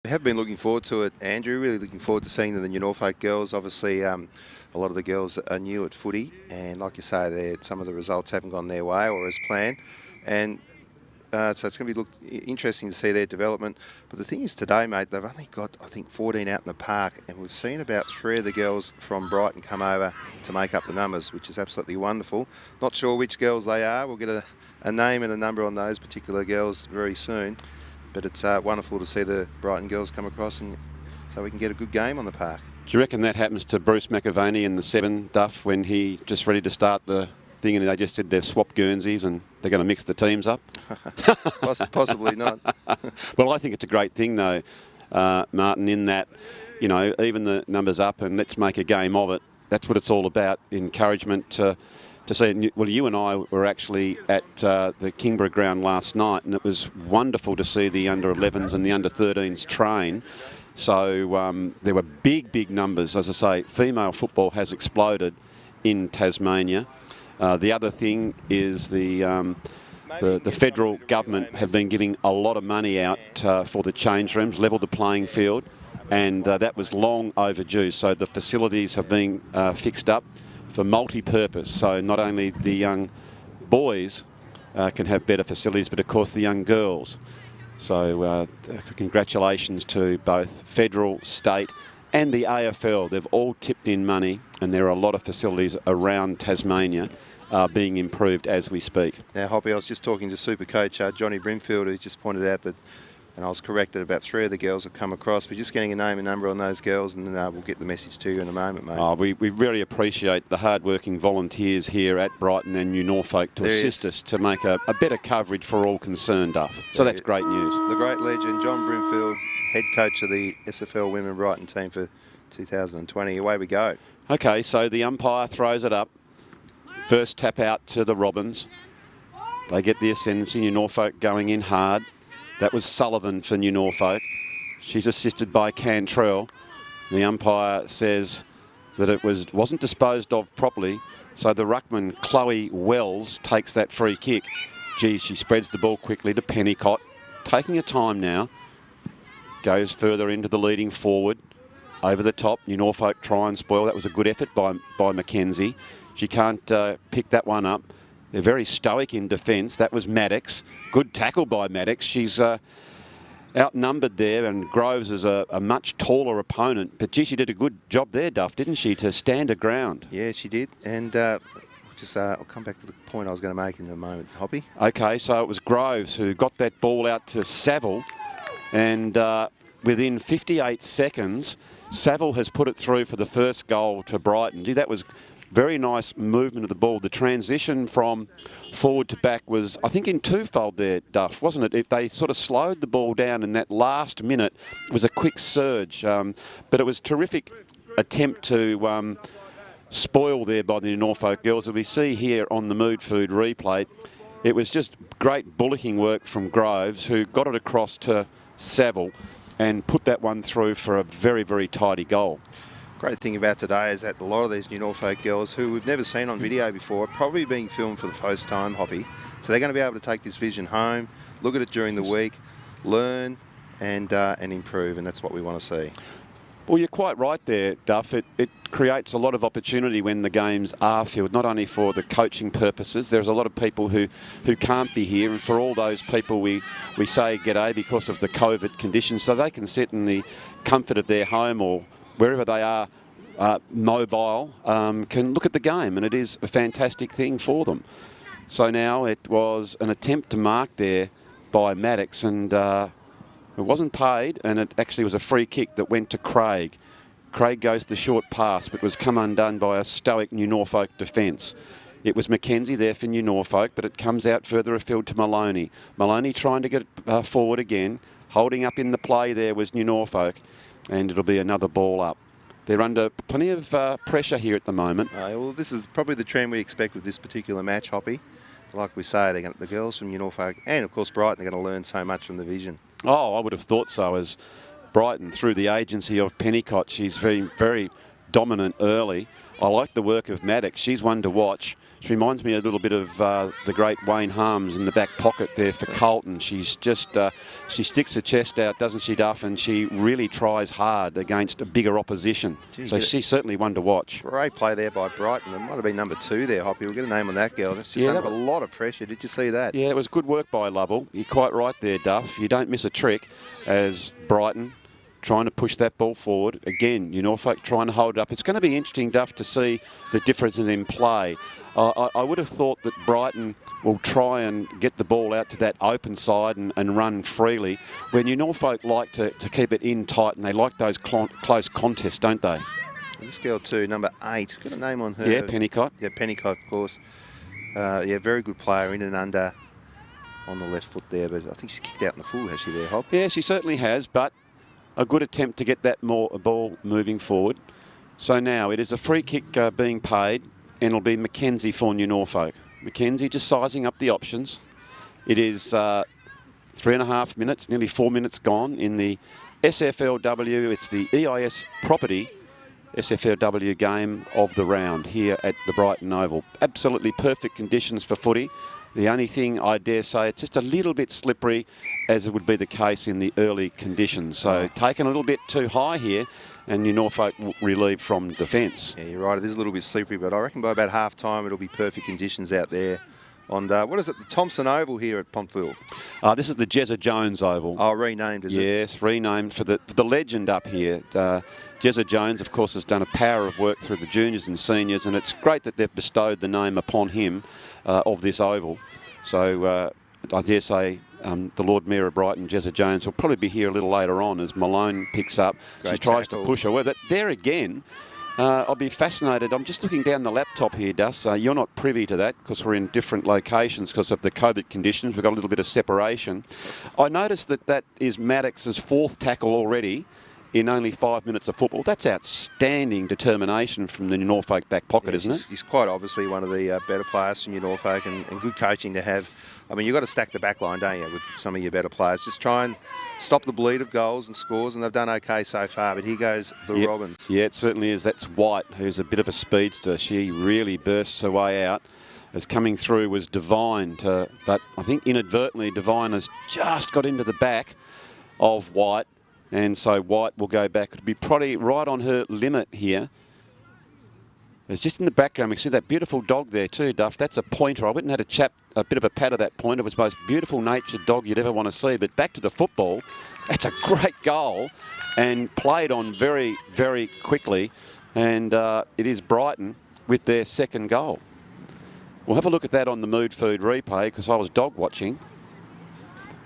We have been looking forward to it, Andrew. Really looking forward to seeing the New Norfolk girls. Obviously, a lot of the girls are new at footy, and like you say, some of the results haven't gone their way or as planned. And so it's going to be interesting to see their development. But the thing is today, mate, they've only got, I think, 14 out in the park, and we've seen about 3 of the girls from Brighton come over to make up the numbers, which is absolutely wonderful. Not sure which girls they are. We'll get a name and a number on those particular girls very soon. But it's wonderful to see the Brighton girls come across, and so we can get a good game on the park. Do you reckon that happens to Bruce McAvaney in the 7, Duff, when he just ready to start the thing and they just said they've swapped Guernseys and they're going to mix the teams up? Possibly not. Well, I think it's a great thing, though, Martin, in that, you know, even the numbers up and let's make a game of it. That's what it's all about, encouragement to see. Well, you and I were actually at the Kingborough ground last night, and it was wonderful to see the under-11s and the under-13s train. So there were big numbers. As I say, female football has exploded in Tasmania. The other thing is the federal government have been giving a lot of money out for the change rooms, level the playing field, and that was long overdue. So the facilities have been fixed up for multi-purpose. So not only the young boys can have better facilities, but of course the young girls. So congratulations to both federal, state and the AFL. They've all tipped in money, and there are a lot of facilities around Tasmania being improved as we speak. Now, Hoppy, I was just talking to Super Coach Johnny Brimfield, who just pointed out that, and I was corrected, about 3 of the girls have come across. We're just getting a name and number on those girls, and then we'll get the message to you in a moment, mate. We really appreciate the hard-working volunteers here at Brighton and New Norfolk to assist us to make a better coverage for all concerned, Duff. So that's great news. The great legend, John Brimfield, head coach of the SFL Women Brighton team for 2020. Away we go. Okay, so the umpire throws it up. First tap out to the Robins. They get the ascendancy. New Norfolk going in hard. That was Sullivan for New Norfolk. She's assisted by Cantrell. The umpire says that it wasn't disposed of properly. So the ruckman, Chloe Wells, takes that free kick. Gee, she spreads the ball quickly to Pennicott. Taking her time now. Goes further into the leading forward. Over the top. New Norfolk try and spoil. That was a good effort by Mackenzie. She can't pick that one up. They're very stoic in defence. That was Maddox. Good tackle by Maddox. She's outnumbered there, and Groves is a much taller opponent. But gee, she did a good job there, Duff, didn't she, to stand her ground? Yeah, she did. And I'll come back to the point I was going to make in a moment, Hoppy. Okay, so it was Groves who got that ball out to Saville, and within 58 seconds, Saville has put it through for the first goal to Brighton. Gee, that was very nice movement of the ball. The transition from forward to back was, I think, in twofold there, Duff, wasn't it? If they sort of slowed the ball down in that last minute, it was a quick surge. But it was a terrific attempt to spoil there by the Norfolk girls. As we see here on the Mood Food replay, it was just great bullocking work from Groves, who got it across to Saville and put that one through for a very tidy goal. Great thing about today is that a lot of these New Norfolk girls who we've never seen on video before are probably being filmed for the first time, Hoppy. So they're going to be able to take this vision home, look at it during the week, learn and improve, and that's what we want to see. Well, you're quite right there, Duff. It creates a lot of opportunity when the games are filmed, not only for the coaching purposes. There's a lot of people who can't be here, and for all those people we say g'day because of the COVID conditions, so they can sit in the comfort of their home or wherever they are mobile, can look at the game, and it is a fantastic thing for them. So now it was an attempt to mark there by Maddox, and it wasn't paid, and it actually was a free kick that went to Craig. Craig goes the short pass, but was come undone by a stoic New Norfolk defence. It was Mackenzie there for New Norfolk, but it comes out further afield to Maloney. Maloney trying to get it forward again. Holding up in the play there was New Norfolk, and it'll be another ball up. They're under plenty of pressure here at the moment. Well, this is probably the trend we expect with this particular match, Hoppy. Like we say, the girls from New Norfolk and, of course, Brighton are going to learn so much from the vision. Oh, I would have thought so, as Brighton, through the agency of Pennicott, she's very dominant early. I like the work of Maddox. She's one to watch. She reminds me a little bit of the great Wayne Harms in the back pocket there for Carlton. She's just, she sticks her chest out, doesn't she, Duff? And she really tries hard against a bigger opposition. Gee, so she's certainly one to watch. Great play there by Brighton. It might have been number 2 there, Hoppy. We'll get a name on that girl. That's just under a lot of pressure. Did you see that? Yeah, it was good work by Lovell. You're quite right there, Duff. You don't miss a trick as Brighton trying to push that ball forward. Again, Norfolk trying to hold it up. It's going to be interesting, Duff, to see the differences in play. I would have thought that Brighton will try and get the ball out to that open side and run freely, when Norfolk like to keep it in tight, and they like those close contests, don't they? This girl too, number 8. Got a name on her. Yeah, Pennicott. Yeah, Pennicott, of course. Yeah, very good player, in and under on the left foot there, but I think she kicked out in the full, has she there, Hop? Yeah, she certainly has, but a good attempt to get that ball moving forward. So now it is a free kick being paid, and it'll be Mackenzie for Norfolk. Mackenzie just sizing up the options. It is 3.5 minutes, nearly 4 minutes gone in the SFLW. It's the EIS property SFLW game of the round here at the Brighton Oval. Absolutely perfect conditions for footy. The only thing I dare say, it's just a little bit slippery, as it would be the case in the early conditions. So taken a little bit too high here, and Norfolk relieved from defence. Yeah, you're right. It is a little bit slippery, but I reckon by about half-time it'll be perfect conditions out there. On what is it, the Thompson Oval here at Pontville? This is the Jezza Jones Oval. Oh, renamed, is it? Yes, renamed for the legend up here. Jezza Jones, of course, has done a power of work through the juniors and seniors, and it's great that they've bestowed the name upon him of this oval. So I dare say the Lord Mayor of Brighton, Jezza Jones, will probably be here a little later on as Malone picks up. Great she tries tackle. to push her. But there again, I'll be fascinated. I'm just looking down the laptop here, Dus. You're not privy to that because we're in different locations because of the COVID conditions. We've got a little bit of separation. I noticed that is Maddox's 4th tackle already in only 5 minutes of football. That's outstanding determination from the Norfolk back pocket, isn't it? He's quite obviously one of the better players from Norfolk, and good coaching to have. I mean, you've got to stack the back line, don't you, with some of your better players. Just try and stop the bleed of goals and scores, and they've done okay so far. But here goes the Robins. Yeah, it certainly is. That's White, who's a bit of a speedster. She really bursts her way out. As coming through was Devine, but I think inadvertently Devine has just got into the back of White, and so White will go back. It'll be probably right on her limit here. It's just in the background. We see that beautiful dog there too, Duff. That's a pointer. I went and had a bit of a pat of that pointer. It was the most beautiful natured dog you'd ever want to see. But back to the football. That's a great goal and played on very, very quickly. And it is Brighton with their 2nd goal. We'll have a look at that on the Mood Food replay because I was dog watching.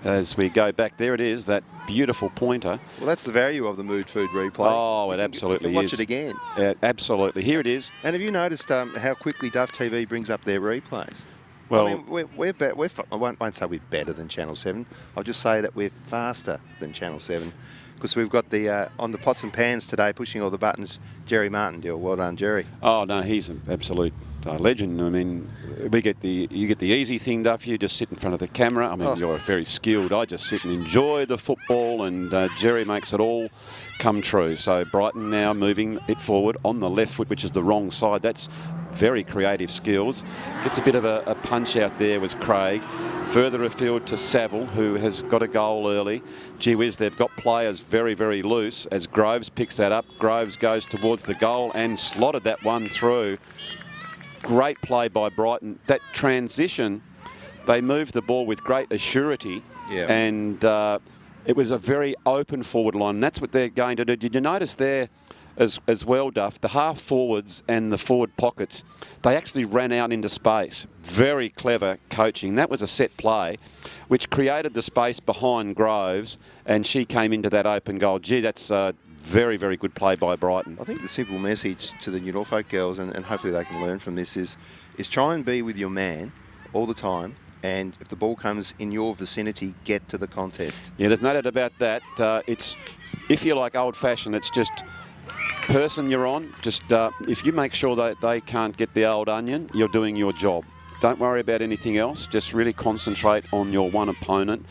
As we go back, there it is, that beautiful pointer. Well, that's the value of the Mood Food replay. Oh, it absolutely is. Watch it again. Absolutely. Here it is. And have you noticed how quickly Duff TV brings up their replays? Well, I mean, I won't say we're better than Channel 7. I'll just say that we're faster than Channel 7 because we've got the on the pots and pans today, pushing all the buttons, Jerry Martindale. Well done, Jerry. Oh no, he's an absolute legend. I mean, you get the easy thing, Duff. You just sit in front of the camera. I mean, you're very skilled. I just sit and enjoy the football, and Jerry makes it all come true. So Brighton now moving it forward on the left foot, which is the wrong side. That's very creative skills. Gets a bit of a punch out there was Craig. Further afield to Saville, who has got a goal early. Gee whiz, they've got players very, very loose as Groves picks that up. Groves goes towards the goal and slotted that one through. Great play by Brighton. That transition, they moved the ball with great assurity, and it was a very open forward line. And that's what they're going to do. Did you notice there as well, Duff, the half forwards and the forward pockets, they actually ran out into space. Very clever coaching. That was a set play which created the space behind Groves, and she came into that open goal. Gee, that's very, very good play by Brighton. I think the simple message to the Norfolk girls, and hopefully they can learn from this, is try and be with your man all the time, and if the ball comes in your vicinity, get to the contest. Yeah, there's no doubt about that. It's, if you like old-fashioned, it's just person you're on. Just if you make sure that they can't get the old onion, you're doing your job. Don't worry about anything else. Just really concentrate on your one opponent.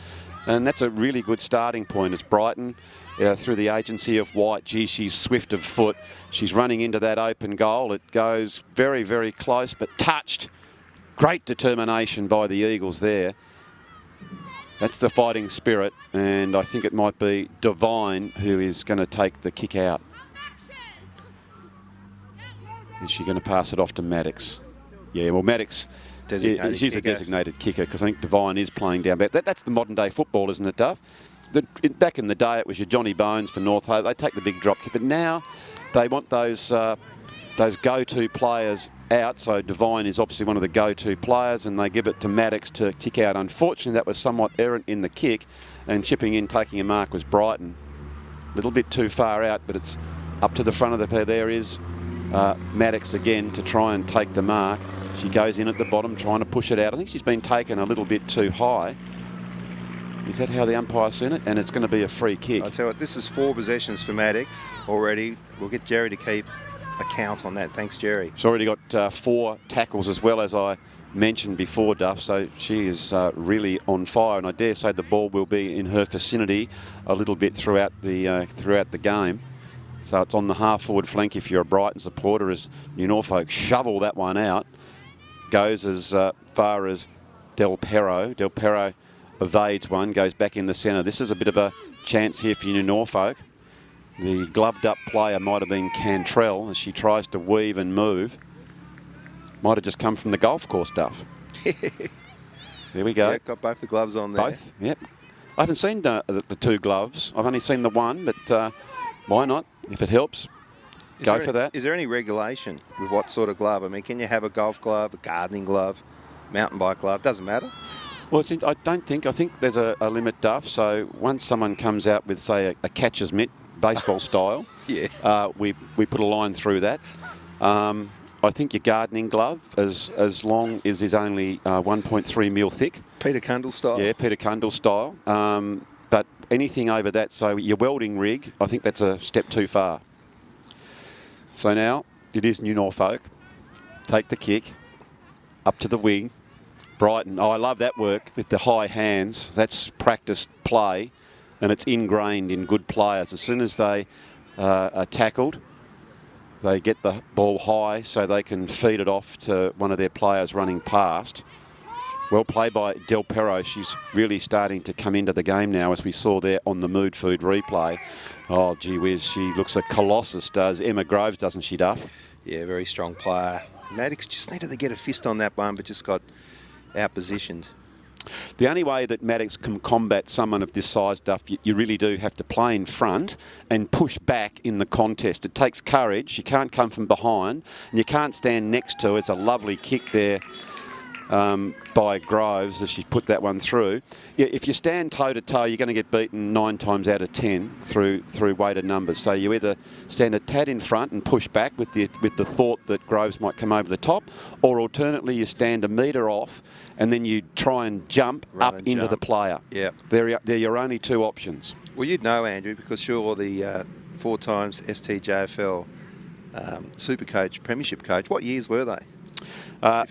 And that's a really good starting point. It's Brighton through the agency of White. Gee, she's swift of foot. She's running into that open goal. It goes very, very close, but touched Great determination by the Eagles there. That's the fighting spirit, and I think it might be Divine who is going to take the kick out. Is she going to pass it off to Maddox? Yeah, well, Maddox, she's a designated kicker because I think Divine is playing down back. That's the modern day football, isn't it, Duff? Back in the day, it was your Johnny Bones for Norfolk. They take the big drop kick, but now they want those go-to players out. So Divine is obviously one of the go-to players, and they give it to Maddox to kick out. Unfortunately, that was somewhat errant in the kick, and chipping in, taking a mark was Brighton. A little bit too far out, but it's up to the front of the pair. There is Maddox again to try and take the mark. She goes in at the bottom, trying to push it out. I think she's been taken a little bit too high. Is that how the umpire's seen it? And it's going to be a free kick. I'll tell you what, this is 4 possessions for Maddox already. We'll get Jerry to keep a count on that. Thanks, Jerry. She's already got 4 tackles as well, as I mentioned before, Duff. So she is really on fire, and I dare say the ball will be in her vicinity a little bit throughout the game. So it's on the half-forward flank if you're a Brighton supporter, as New Norfolk shovel that one out. Goes as far as Del Perro. Del Perro evades one, goes back in the centre. This is a bit of a chance here for New Norfolk. The gloved-up player might have been Cantrell as she tries to weave and move. Might have just come from the golf course, Duff. There we go. Yeah, got both the gloves on there. Both, yep. I haven't seen the 2 gloves. I've only seen the one, but why not? If it helps, go for that. Is there any regulation with what sort of glove? I mean, can you have a golf glove, a gardening glove, mountain bike glove? Doesn't matter. Well, I think there's a limit, Duff. So once someone comes out with, say, a catcher's mitt, baseball style, yeah, we put a line through that. I think your gardening glove, as long as is only 1.3 mil thick. Peter Cundall style. Yeah, Peter Cundall style. But anything over that, so your welding rig, I think that's a step too far. So now it is New Norfolk. Take the kick up to the wing. Brighton. Oh, I love that work with the high hands. That's practiced play, and it's ingrained in good players. As soon as they are tackled, they get the ball high so they can feed it off to one of their players running past. Well played by Del Perro. She's really starting to come into the game now, as we saw there on the Mood Food replay. Oh, gee whiz, she looks a colossus, does Emma Groves, doesn't she, Duff? Yeah, very strong player. Maddox just needed to get a fist on that one, but just got outpositioned. The only way that Maddox can combat someone of this size, Duff, you really do have to play in front and push back in the contest. It takes courage. You can't come from behind, and you can't stand next to. It's a lovely kick there by Groves as she put that one through. Yeah, if you stand toe-to-toe, you're going to get beaten 9 times out of 10 through weighted numbers. So you either stand a tad in front and push back with the thought that Groves might come over the top, or alternately you stand a metre off and then you try and jump into the player. Yeah, they're your only 2 options. Well, you'd know, Andrew, because you're the 4 times STJFL Super Coach, Premiership Coach. What years were they?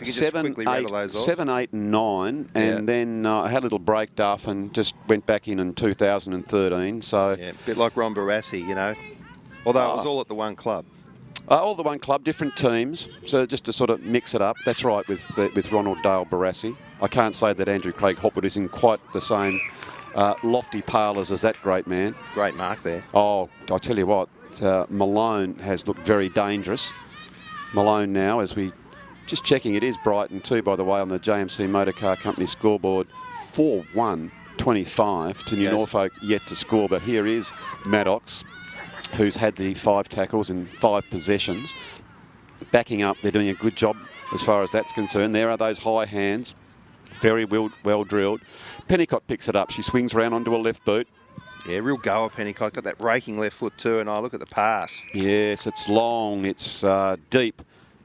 7, 8, and 9, and then I had a little break, Duff, and just went back in 2013. So yeah, a bit like Ron Barassi, you know. Although it was all at the one club. All the one club, different teams. So just to sort of mix it up. That's right, with Ronald Dale Barassi. I can't say that Andrew Craig Hopwood is in quite the same lofty parlours as that great man. Great mark there. Oh, I'll tell you what, Malone has looked very dangerous. Malone now, as we just checking, it is Brighton too, by the way, on the JMC Motor Car Company scoreboard. 4-1-25 to New Norfolk, yet to score. But here is Maddox, who's had the 5 tackles and 5 possessions. Backing up, they're doing a good job as far as that's concerned. There are those high hands, very well drilled. Pennicott picks it up. She swings round onto a left boot. Yeah, real goer, Pennicott. Got that raking left foot too, and look at the pass. Yes, it's long, it's deep,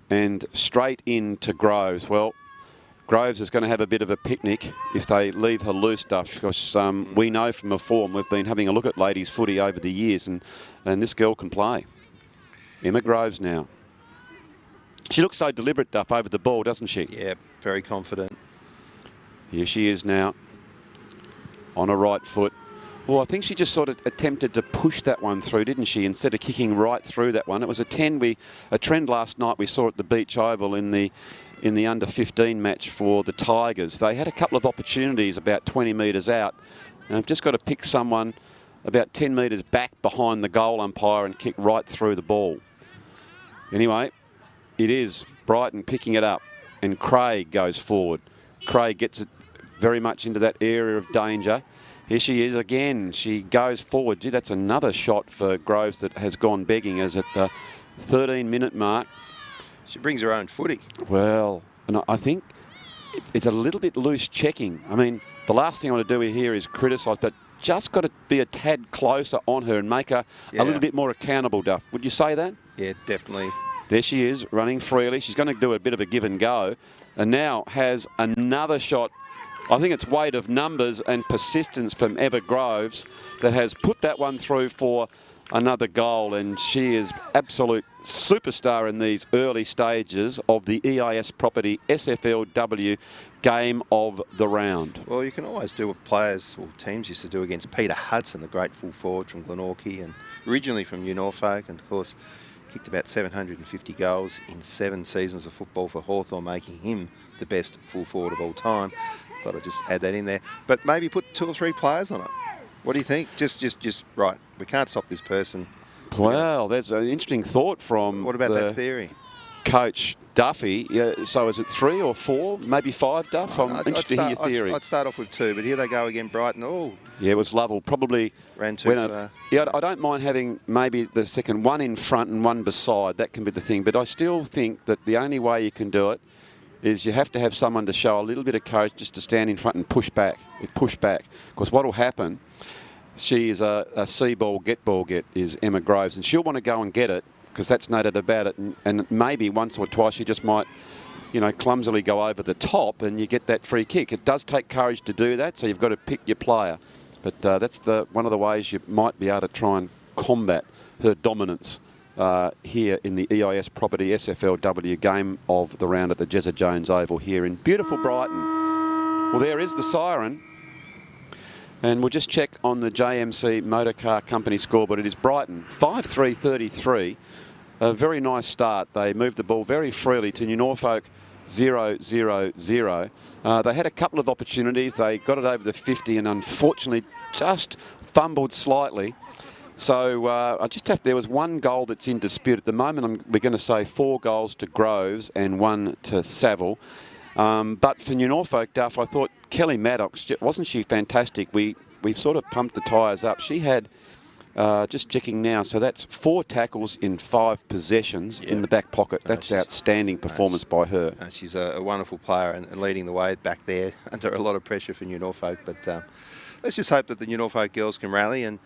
and straight into Groves. Well, Groves is going to have a bit of a picnic if they leave her loose, Duff, because we know from a form, we've been having a look at ladies footy over the years, and this girl can play. Emma Groves now. She looks so deliberate, Duff, over the ball, doesn't she? Yeah, very confident. Here she is now on her right foot. Well, I think she just sort of attempted to push that one through, didn't she, instead of kicking right through that one. It was a trend last night we saw at the Beach Oval in the in the under-15 match for the Tigers. They had a couple of opportunities about 20 metres out, and they've just got to pick someone about 10 metres back behind the goal umpire and kick right through the ball. Anyway, it is Brighton picking it up, and Craig goes forward. Craig gets it very much into that area of danger. Here she is again. She goes forward. Gee, that's another shot for Groves that has gone begging, as at the 13-minute mark. She brings her own footy. Well, and I think it's a little bit loose checking. I mean, the last thing I want to do here is criticise, but just got to be a tad closer on her and make her a little bit more accountable, Duff. Would you say that? Yeah, definitely. There she is, running freely. She's going to do a bit of a give and go, and now has another shot. I think it's weight of numbers and persistence from Eva Groves that has put that one through for another goal, and she is absolute superstar in these early stages of the EIS Property SFLW game of the round. Well, you can always do what players or teams used to do against Peter Hudson, the great full forward from Glenorchy and originally from New Norfolk, and of course kicked about 750 goals in 7 seasons of football for Hawthorn, making him the best full forward of all time. Thought I'd just add that in there, but maybe put 2 or 3 players on it. What do you think? Just right. We can't stop this person. Well, that's an interesting thought from. What about that theory? Coach Duffy. Yeah, so is it 3 or 4, maybe 5, Duff? I'm interested to hear your theory. I'd start off with 2, but here they go again, Brighton. Oh, yeah, it was Lovell. Probably ran too far. Yeah, I don't mind having maybe the second one in front and one beside. That can be the thing. But I still think that the only way you can do it is you have to have someone to show a little bit of courage, just to stand in front and push back. Push back. Because what will happen? She is a see ball, get is Emma Groves, and she'll want to go and get it, because that's no doubt about it. And maybe once or twice she just might, you know, clumsily go over the top and you get that free kick. It does take courage to do that, so you've got to pick your player. But that's one of the ways you might be able to try and combat her dominance here in the EIS Property SFLW game of the round at the Jezza Jones Oval here in beautiful Brighton. Well, there is the siren. And we'll just check on the JMC Motor Car Company scoreboard. It is Brighton, 5-3-33. A very nice start. They moved the ball very freely to New Norfolk, 0-0-0. They had a couple of opportunities. They got it over the 50 and unfortunately just fumbled slightly. So there was one goal that's in dispute. At the moment, we're going to say 4 goals to Groves and 1 to Saville. But for New Norfolk, Duff, I thought Kelly Maddox, wasn't she fantastic? We've sort of pumped the tyres up. She had, just checking now, so that's 4 tackles in 5 possessions in the back pocket. That's outstanding performance by her. She's a wonderful player and leading the way back there under a lot of pressure for New Norfolk. But let's just hope that the New Norfolk girls can rally. And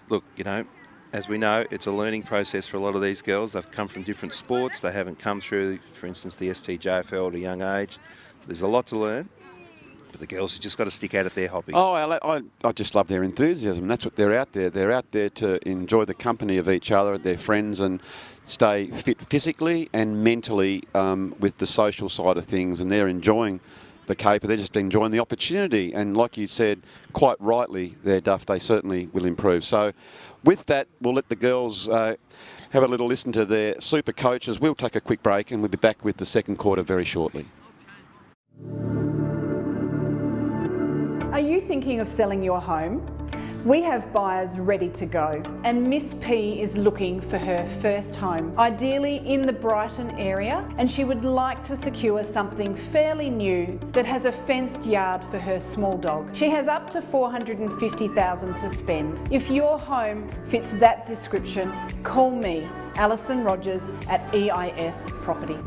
look, you know, as we know, it's a learning process for a lot of these girls. They've come from different sports. They haven't come through, for instance, the STJFL at a young age. So there's a lot to learn. But the girls have just got to stick at it there, Hoppy. Oh, I just love their enthusiasm. That's what they're out there. They're out there to enjoy the company of each other, their friends, and stay fit physically and mentally with the social side of things. And they're enjoying the caper. They're just enjoying the opportunity. And like you said, quite rightly there, Duff, they certainly will improve. So with that, we'll let the girls have a little listen to their super coaches. We'll take a quick break and we'll be back with the second quarter very shortly. Are you thinking of selling your home? We have buyers ready to go, and Miss P is looking for her first home, ideally in the Brighton area, and she would like to secure something fairly new that has a fenced yard for her small dog. She has up to $450,000 to spend. If your home fits that description, call me, Alison Rogers at EIS Property.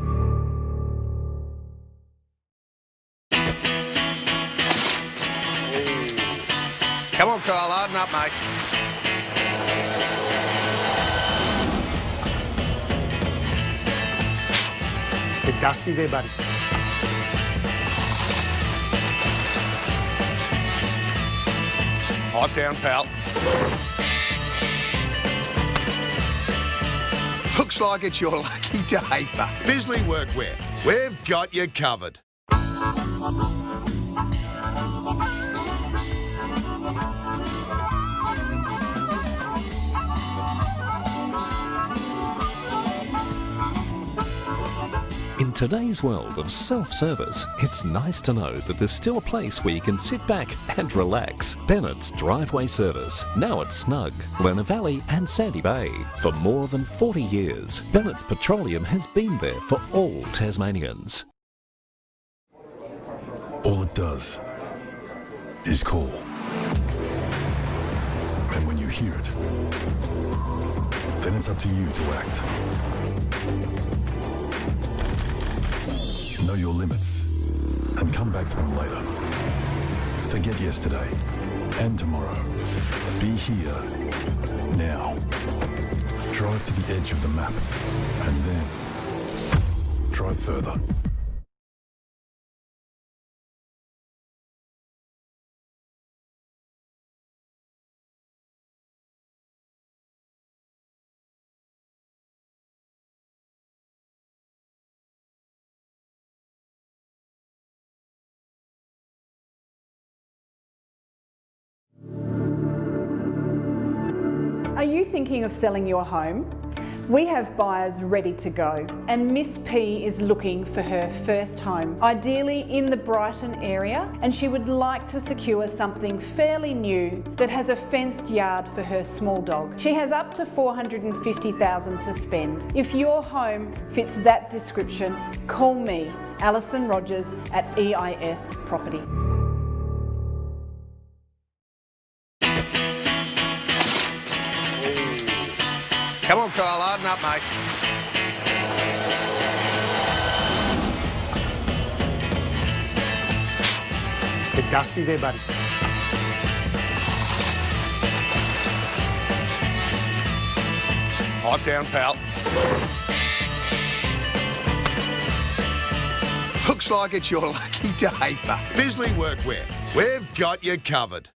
Come on, Kyle, harden up, mate. Bit dusty there, buddy. Pipe down, pal. Looks like it's your lucky day, mate. Bisley Workwear. We've got you covered. In today's world of self-service, it's nice to know that there's still a place where you can sit back and relax. Bennett's Driveway Service, now at Snug, Lerner Valley and Sandy Bay. For more than 40 years, Bennett's Petroleum has been there for all Tasmanians. All it does is call. And when you hear it, then it's up to you to act. Know your limits and come back for them later. Forget yesterday and tomorrow. Be here now. Drive to the edge of the map and then drive further. Are you thinking of selling your home? We have buyers ready to go, and Miss P is looking for her first home, ideally in the Brighton area, and she would like to secure something fairly new that has a fenced yard for her small dog. She has up to $450,000 to spend. If your home fits that description, call me, Alison Rogers at EIS Property. Come on, Kyle, harden up, mate. Bit dusty there, buddy. Pipe down, pal. Looks like it's your lucky day, but Bisley Workwear. We've got you covered.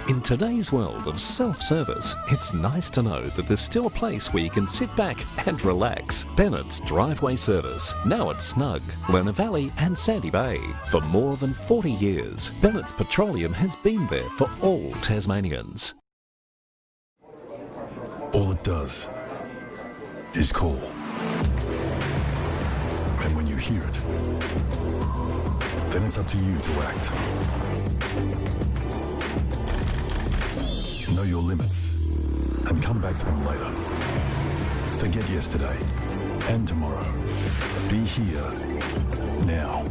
In today's world of self-service, it's nice to know that there's still a place where you can sit back and relax. Bennett's Driveway Service, now at Snug, Lerner Valley and Sandy Bay. For more than 40 years, Bennett's Petroleum has been there for all Tasmanians. All it does is call. And when you hear it, then it's up to you to act. Know your limits and come back for them later. Forget yesterday and tomorrow. Be here now.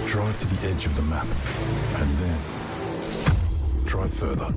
Drive to the edge of the map and then drive further.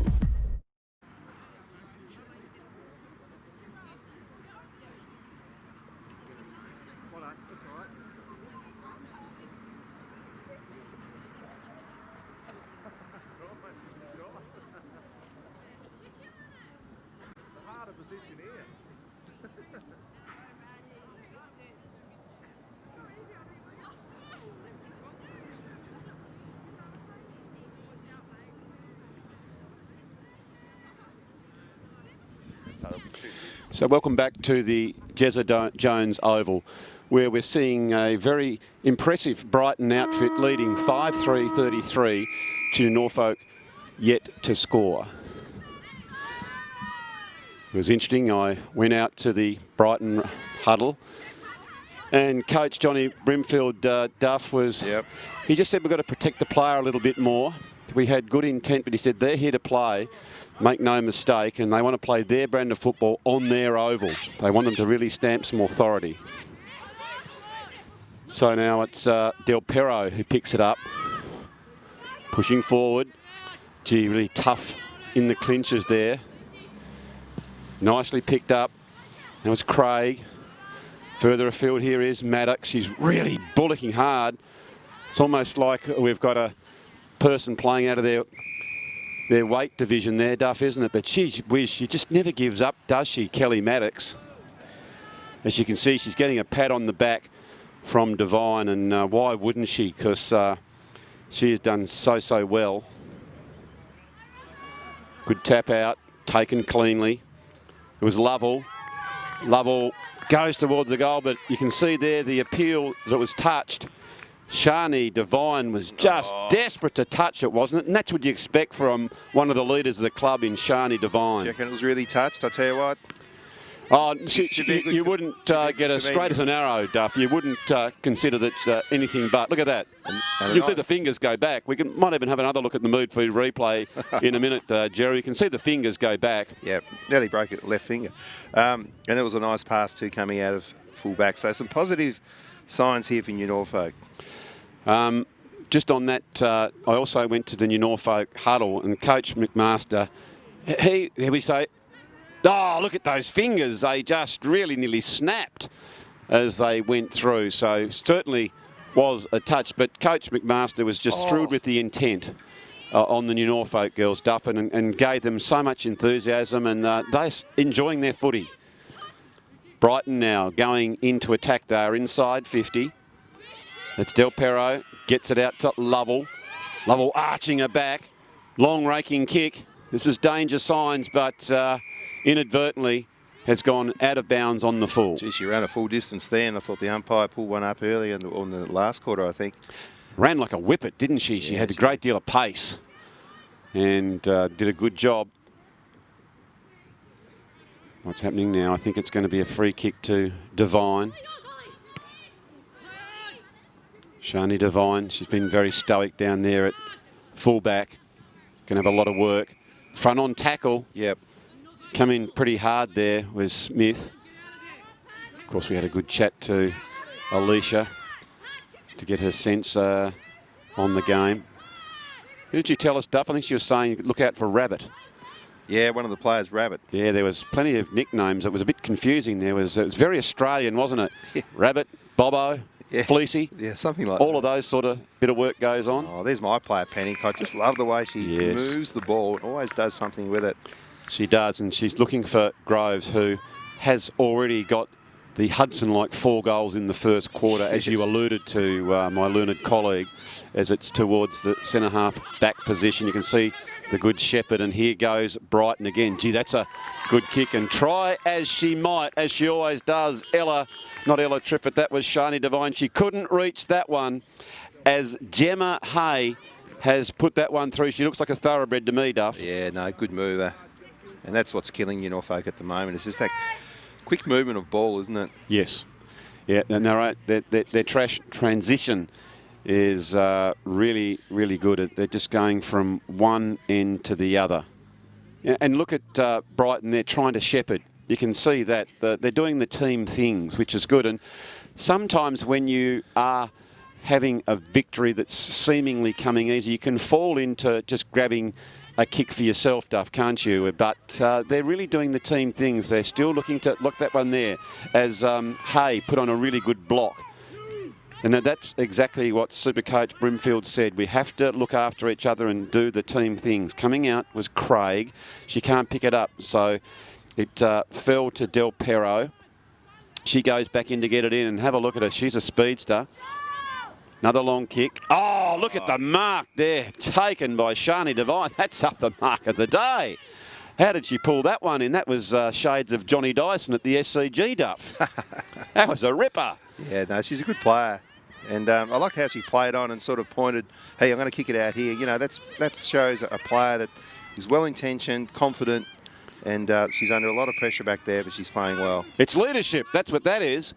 So welcome back to the Jezza Jones Oval, where we're seeing a very impressive Brighton outfit leading 5-3-33 to Norfolk, yet to score. It was interesting. I went out to the Brighton huddle, and Coach Johnny Brimfield Duff was, he just said we've got to protect the player a little bit more. We had good intent, but he said they're here to play, make no mistake, and they want to play their brand of football on their oval. They want them to really stamp some authority. So now it's Del Perro who picks it up, pushing forward. Gee, really tough in the clinches there. Nicely picked up. That was Craig. Further afield here is Maddox. She's really bullocking hard. It's almost like we've got a person playing out of their weight division there, Duff, isn't it? But she just never gives up, does she, Kelly Maddox? As you can see, she's getting a pat on the back from Devine, and why wouldn't she? Because she has done so well. Good tap out, taken cleanly. It was Lovell. Lovell goes toward the goal, but you can see there the appeal that it was touched. Shani Devine was just desperate to touch it, wasn't it? And that's what you expect from one of the leaders of the club in Shani Devine. Do you reckon it was really touched? I tell you what. Oh, you wouldn't get as straight as an arrow, Duff. You wouldn't consider that anything but. Look at that. And you'll see the fingers go back. We might even have another look at the mood food replay in a minute, Jerry. You can see the fingers go back. Yeah, nearly broke it left finger. And it was a nice pass too coming out of full back. So some positive signs here for New Norfolk. Just on that, I also went to the New Norfolk huddle, and Coach McMaster, we say, oh, look at those fingers. They just really nearly snapped as they went through. So certainly was a touch. But Coach McMaster was just thrilled with the intent on the New Norfolk girls, Duff, and gave them so much enthusiasm, and they're enjoying their footy. Brighton now going into attack. They're inside 50. It's Del Perro. Gets it out to Lovell. Lovell arching her back. Long raking kick. This is danger signs, but inadvertently has gone out of bounds on the full. Gee, she ran a full distance there, and I thought the umpire pulled one up early on the last quarter, I think. Ran like a whippet, didn't she? She had a great deal of pace and did a good job. What's happening now? I think it's going to be a free kick to Devine. Shani Devine, she's been very stoic down there at fullback. Going to have a lot of work. Front on tackle. Yep. Come in pretty hard there was Smith. Of course, we had a good chat to Alicia to get her sense on the game. Who did you tell us, Duff? I think she was saying look out for Rabbit. Yeah, one of the players, Rabbit. Yeah, there was plenty of nicknames. It was a bit confusing. It was very Australian, wasn't it? Yeah. Rabbit, Bobo, Fleecy. Yeah, something like that. All of those sort of bit of work goes on. Oh, there's my player, Panic. I just love the way she moves the ball and always does something with it. She does, and she's looking for Groves, who has already got the Hudson-like 4 goals in the first quarter, as you alluded to, my learned colleague, as it's towards the centre-half back position. You can see the good Shepherd, and here goes Brighton again. Gee, that's a good kick, and try as she might, as she always does, not Ella Triffett, that was Shani Devine. She couldn't reach that one, as Gemma Hay has put that one through. She looks like a thoroughbred to me, Duff. Yeah, no, good mover. And that's what's killing New Norfolk at the moment. It's just that quick movement of ball, isn't it? Yes. Yeah, no, right. Their transition is really, really good. They're just going from one end to the other. Yeah, and look at Brighton. They're trying to shepherd. You can see that. They're doing the team things, which is good. And sometimes when you are having a victory that's seemingly coming easy, you can fall into just grabbing a kick for yourself, Duff, can't you? But they're really doing the team things. They're still looking to look that one there as Hay put on a really good block. And that's exactly what Supercoach Brimfield said. We have to look after each other and do the team things. Coming out was Craig. She can't pick it up, so it fell to Del Perro. She goes back in to get it in, and have a look at her. She's a speedster. Another long kick. Oh, look at the mark there, taken by Shani Devine. That's up the mark of the day. How did she pull that one in? That was shades of Johnny Dyson at the SCG, Duff. That was a ripper. Yeah, no, she's a good player. And I like how she played on and sort of pointed, hey, I'm going to kick it out here. You know, that shows a player that is well-intentioned, confident, and she's under a lot of pressure back there, but she's playing well. It's leadership. That's what that is.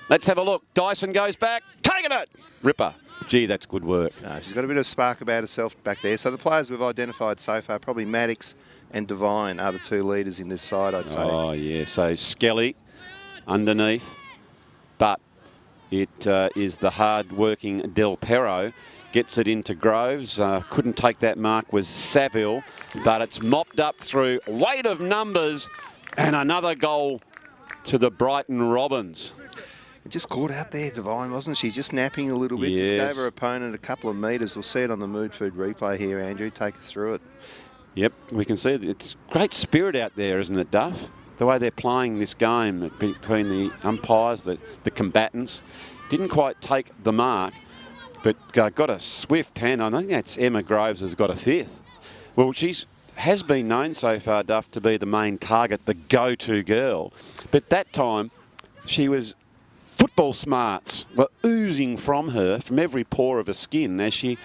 Let's have a look. Dyson goes back. Taking it. Ripper. Gee, that's good work. No, she's got a bit of spark about herself back there. So the players we've identified so far, probably Maddox and Devine are the two leaders in this side, I'd say. Oh, yeah. So Skelly underneath. But it is the hard-working Del Perro. Gets it into Groves. Couldn't take that mark was Saville. But it's mopped up through weight of numbers. And another goal to the Brighton Robins. Just caught out there, Devine, wasn't she? Just napping a little bit. Yes. Just gave her opponent a couple of metres. We'll see it on the Mood Food replay here, Andrew. Take us through it. Yep, we can see it. It's great spirit out there, isn't it, Duff? The way they're playing this game between the umpires, the combatants. Didn't quite take the mark, but got a swift hand. I think that's Emma Groves has got a fifth. Well, has been known so far, Duff, to be the main target, the go-to girl. But that time, she was football smarts were oozing from her, from every pore of her skin, as she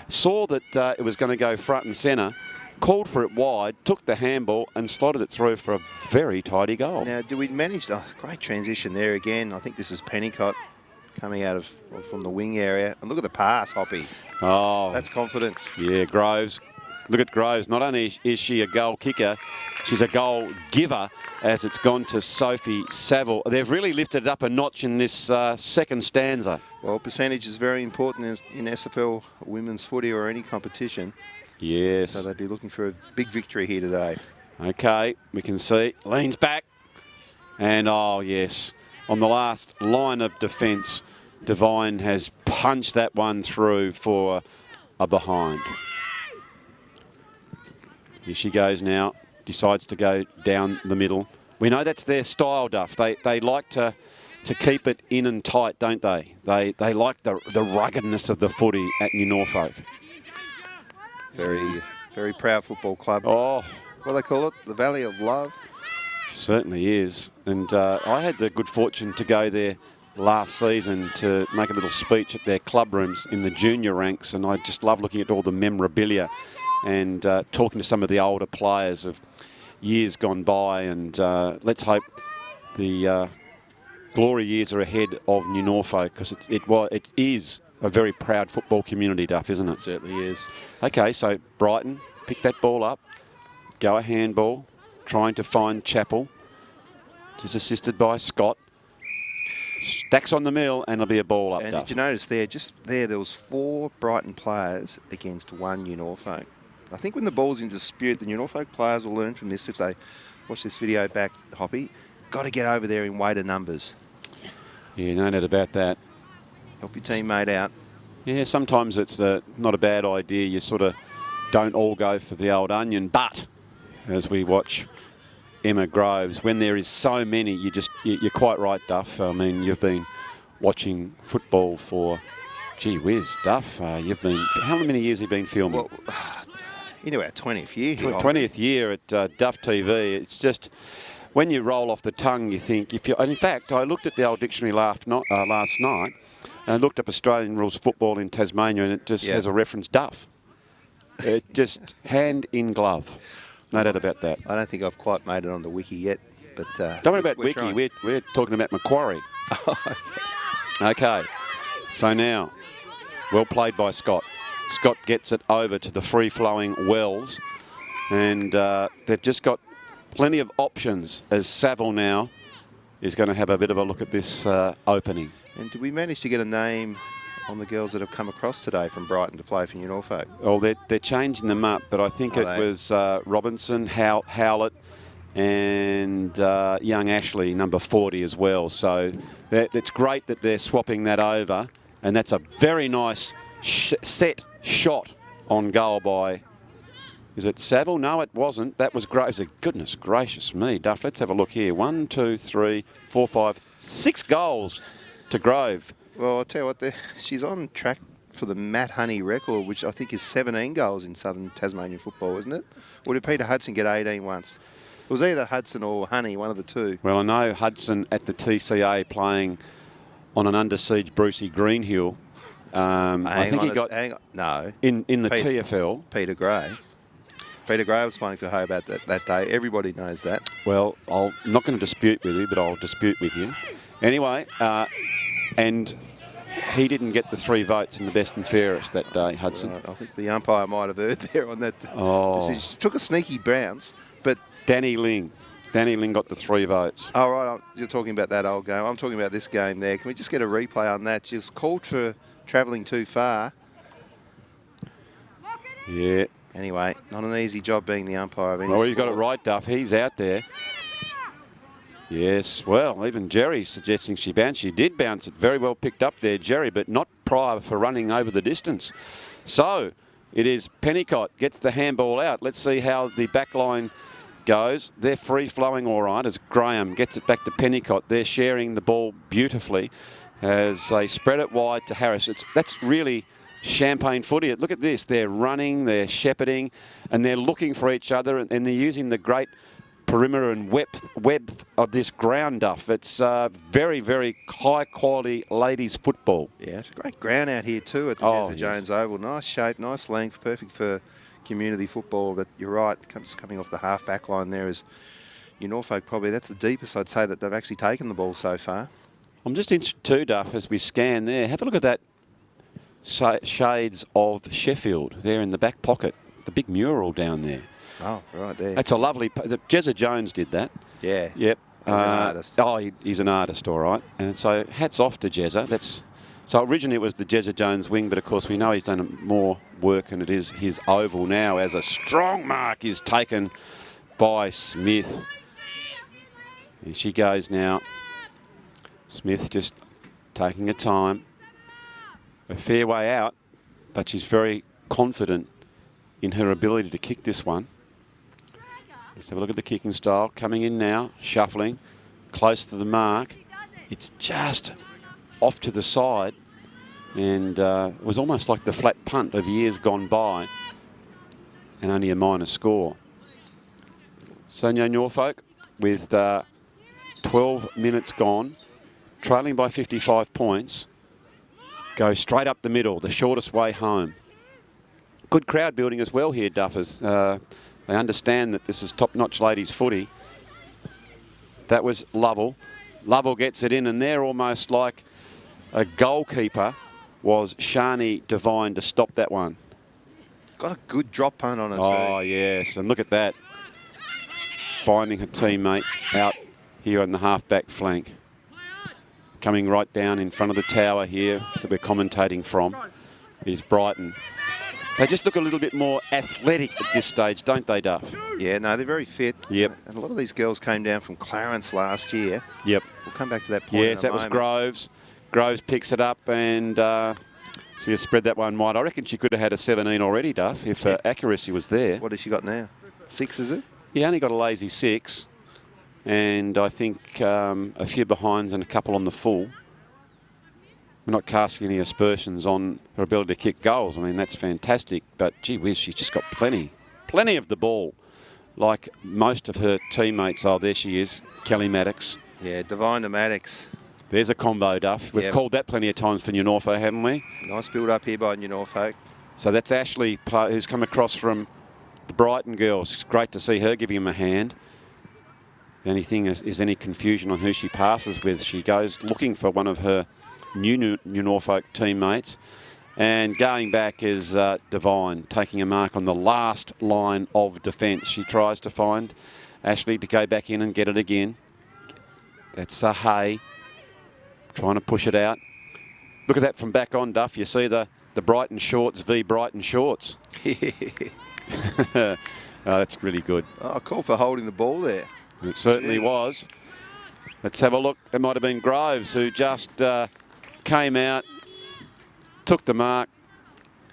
saw that it was going to go front and centre, called for it wide, took the handball and slotted it through for a very tidy goal. Now, do we manage... Oh, great transition there again. I think this is Pennicott coming out of from the wing area. And look at the pass, Hoppy. Oh, that's confidence. Yeah, Groves. Look at Groves. Not only is she a goal kicker, she's a goal giver as it's gone to Sophie Saville. They've really lifted it up a notch in this second stanza. Well, percentage is very important in SFL women's footy or any competition. Yes. So they'd be looking for a big victory here today. Okay, we can see. Leans back. And, oh, yes, on the last line of defence, Devine has punched that one through for a behind. Here she goes now. Decides to go down the middle. We know that's their style, Duff. They like to keep it in and tight, don't they? They like the ruggedness of the footy at New Norfolk. Very, very proud football club. Oh. What do they call it? The Valley of Love? Certainly is. And I had the good fortune to go there last season to make a little speech at their club rooms in the junior ranks, and I just love looking at all the memorabilia and talking to some of the older players of years gone by, and let's hope the glory years are ahead of New Norfolk, because it is a very proud football community, Duff, isn't it? It certainly is. Okay, so Brighton pick that ball up, go a handball, trying to find Chappell, just assisted by Scott. Stacks on the mill and it'll be a ball up. And Duff. did you notice there was 4 Brighton players against 1 New Norfolk. I think when the ball's in dispute, the New Norfolk players will learn from this if they watch this video back, Hoppy. Got to get over there in weighted numbers. Yeah, no doubt about that. Help your teammate out. Yeah, sometimes it's not a bad idea. You sort of don't all go for the old onion, but as we watch Emma Groves, when there is so many, you're quite right, Duff. I mean, you've been watching football for, gee whiz, Duff. How many years have you been filming? Well, into our 20th year here. 20th year at Duff TV. It's just, when you roll off the tongue, you think, and in fact, I looked at the old dictionary last night, and I looked up Australian rules football in Tasmania, and it just has a reference Duff. It just hand in glove. No doubt about that. I don't think I've quite made it on the wiki yet, but don't worry about wiki. We're talking about Macquarie. Okay. So now, well played by Scott. Scott gets it over to the free-flowing Wells, and they've just got plenty of options as Saville now is going to have a bit of a look at this opening. And did we manage to get a name on the girls that have come across today from Brighton to play for New Norfolk? Oh, they're changing them up, but I think it was Robinson, Howlett, and young Ashley, number 40 as well. So it's great that they're swapping that over, and that's a very nice set shot on goal by, is it Saville? No, it wasn't. That was Groves. Goodness gracious me, Duff. Let's have a look here. 1, 2, 3, 4, 5, 6 goals to Grove. Well, I'll tell you what, she's on track for the Matt Honey record, which I think is 17 goals in Southern Tasmanian football, isn't it? Or did Peter Hudson get 18 once? It was either Hudson or Honey, one of the two. Well, I know Hudson at the TCA playing on an under siege Brucey Greenhill. I think he got no in the TFL. Peter Gray. Peter Gray was playing for Hobart that day. Everybody knows that. Well, I'm not going to dispute with you, but I'll dispute with you. Anyway, and he didn't get the 3 votes in the best and fairest that day, Hudson. I think the umpire might have erred there on that decision. She took a sneaky bounce, but... Danny Ling got the 3 votes. Oh, right. You're talking about that old game. I'm talking about this game there. Can we just get a replay on that? She was called for travelling too far. Yeah. Anyway, not an easy job being the umpire of any Well, you got it right, Duff. He's out there. Yes, well, even Jerry's suggesting she bounced. She did bounce it. Very well picked up there, Jerry, but not prior for running over the distance. So it is Pennicott gets the handball out. Let's see how the back line goes. They're free-flowing all right as Graham gets it back to Pennicott. They're sharing the ball beautifully as they spread it wide to Harris. That's really champagne footy. Look at this. They're running, they're shepherding, and they're looking for each other, and they're using the great perimeter and web of this ground, Duff. It's very, very high quality ladies football. Yeah, it's a great ground out here too at the Jezza Jones Oval. Nice shape, nice length, perfect for community football. But you're right, coming off the half back line there is Norfolk. Probably that's the deepest I'd say that they've actually taken the ball so far. I'm just interested too, Duff, as we scan there. Have a look at that shades of Sheffield there in the back pocket. The big mural down there. Oh, right there. That's a lovely... Jezza Jones did that. Yeah. Yep. He's an artist. Oh, he's an artist, all right. And so hats off to Jezza. So originally it was the Jezza Jones wing, but of course we know he's done more work, and it is his oval now as a strong mark is taken by Smith. Here she goes now. Smith just taking her time. A fair way out, but she's very confident in her ability to kick this one. Let's have a look at the kicking style. Coming in now, shuffling, close to the mark. It's just off to the side, and it was almost like the flat punt of years gone by, and only a minor score. Sonia Norfolk with 12 minutes gone, trailing by 55 points, goes straight up the middle, the shortest way home. Good crowd building as well here, Duffers. They understand that this is top-notch ladies footy. That was Lovell. Lovell gets it in, and they're almost like a goalkeeper was Shani Devine to stop that one. Got a good drop punt on it. Oh, yes, and look at that. Finding her teammate out here on the half-back flank. Coming right down in front of the tower here that we're commentating from is Brighton. They just look a little bit more athletic at this stage, don't they, Duff? Yeah, no, they're very fit. Yep. And a lot of these girls came down from Clarence last year. Yep. We'll come back to that point. Yes, that was Groves. Groves picks it up and so you spread that one wide. I reckon she could have had a 17 already, Duff, if accuracy was there. What has she got now? 6, is it? He only got a lazy 6. And I think a few behinds and a couple on the full. We're not casting any aspersions on her ability to kick goals. I mean, that's fantastic. But, gee whiz, she's just got plenty of the ball. Like most of her teammates. Oh, there she is, Kelly Maddox. Yeah, Divine to Maddox. There's a combo, Duff. We've called that plenty of times for New Norfolk, haven't we? Nice build up here by New Norfolk. So that's Ashley, who's come across from the Brighton girls. It's great to see her giving him a hand. If anything is any confusion on who she passes with, she goes looking for one of her New Norfolk teammates, and going back is Devine, taking a mark on the last line of defence. She tries to find Ashley to go back in and get it again. That's Hay trying to push it out. Look at that from back on, Duff. You see the Brighton shorts v Brighton shorts. Oh, that's really good. Oh, call for holding the ball there. It certainly was. Let's have a look. It might have been Groves who just came out, took the mark,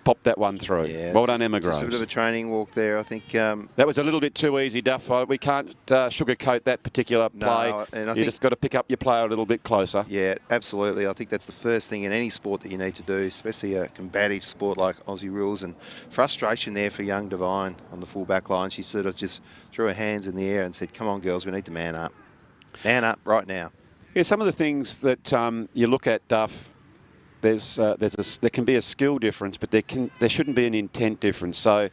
popped that one through. Yeah, well done, Emma Groves. Just a bit of a training walk there, I think. That was a little bit too easy, Duff. We can't sugarcoat that particular play. No, and you just got to pick up your player a little bit closer. Yeah, absolutely. I think that's the first thing in any sport that you need to do, especially a combative sport like Aussie rules. And frustration there for young Devine on the full back line. She sort of just threw her hands in the air and said, come on, girls, we need to man up. Man up right now. Yeah, some of the things that you look at, Duff, there can be a skill difference, but there shouldn't be an intent difference. So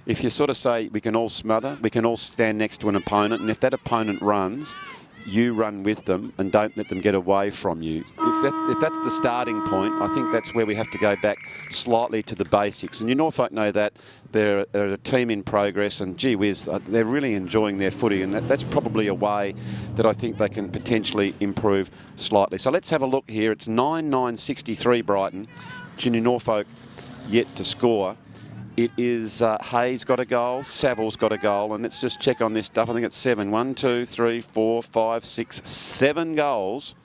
if you sort of say we can all smother, we can all stand next to an opponent, and if that opponent runs, you run with them and don't let them get away from you. If that's the starting point, I think that's where we have to go back slightly to the basics. And you Norfolk know that they're a team in progress, and gee whiz, they're really enjoying their footy, and that's probably a way that I think they can potentially improve slightly. So let's have a look here. It's 9-9-63 Brighton. Junior Norfolk yet to score. It is Hayes got a goal, Saville's got a goal, and let's just check on this stuff. I think it's 7. 1, 2, 3, 4, 5, 6, 7 goals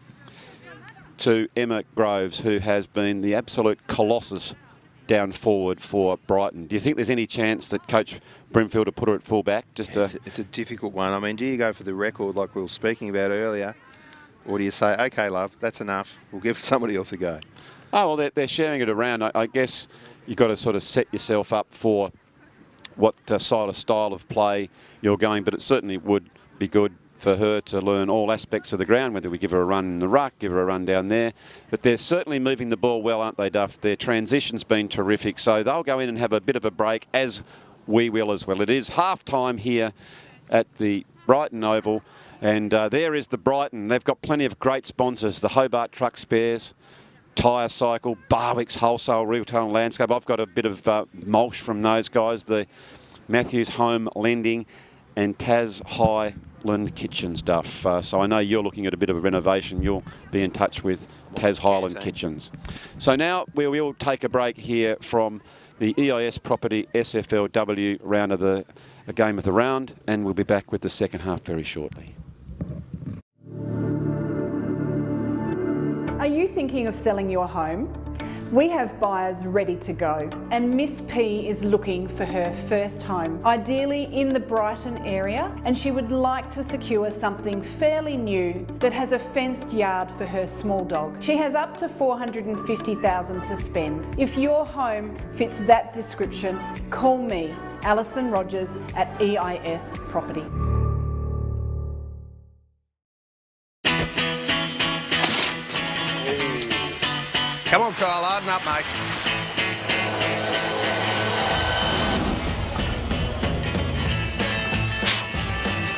to Emma Groves, who has been the absolute colossus down forward for Brighton. Do you think there's any chance that Coach Brimfield will put her at full back? It's a difficult one. I mean, do you go for the record like we were speaking about earlier, or do you say, OK, love, that's enough, we'll give somebody else a go? Oh, well, they're sharing it around. I guess you've got to sort of set yourself up for what style of play you're going, but it certainly would be good for her to learn all aspects of the ground, whether we give her a run in the ruck, give her a run down there. But they're certainly moving the ball well, aren't they, Duff? Their transition's been terrific. So they'll go in and have a bit of a break, as we will as well. It is half-time here at the Brighton Oval. And there is the Brighton. They've got plenty of great sponsors. The Hobart Truck Spares, Tyre Cycle, Barwick's Wholesale Retail and Landscape. I've got a bit of mulch from those guys. The Matthews Home Lending and Tas Highland Kitchen stuff. So I know you're looking at a bit of a renovation. You'll be in touch with Tas Highland Kitchens. So now we will take a break here from the EIS Property SFLW round of the game of the round, and we'll be back with the second half very shortly. Are you thinking of selling your home? We have buyers ready to go, and Miss P is looking for her first home, ideally in the Brighton area, and she would like to secure something fairly new that has a fenced yard for her small dog. She has up to $450,000 to spend. If your home fits that description, call me, Alison Rogers at EIS Property. Come on, Kyle, harden up, mate.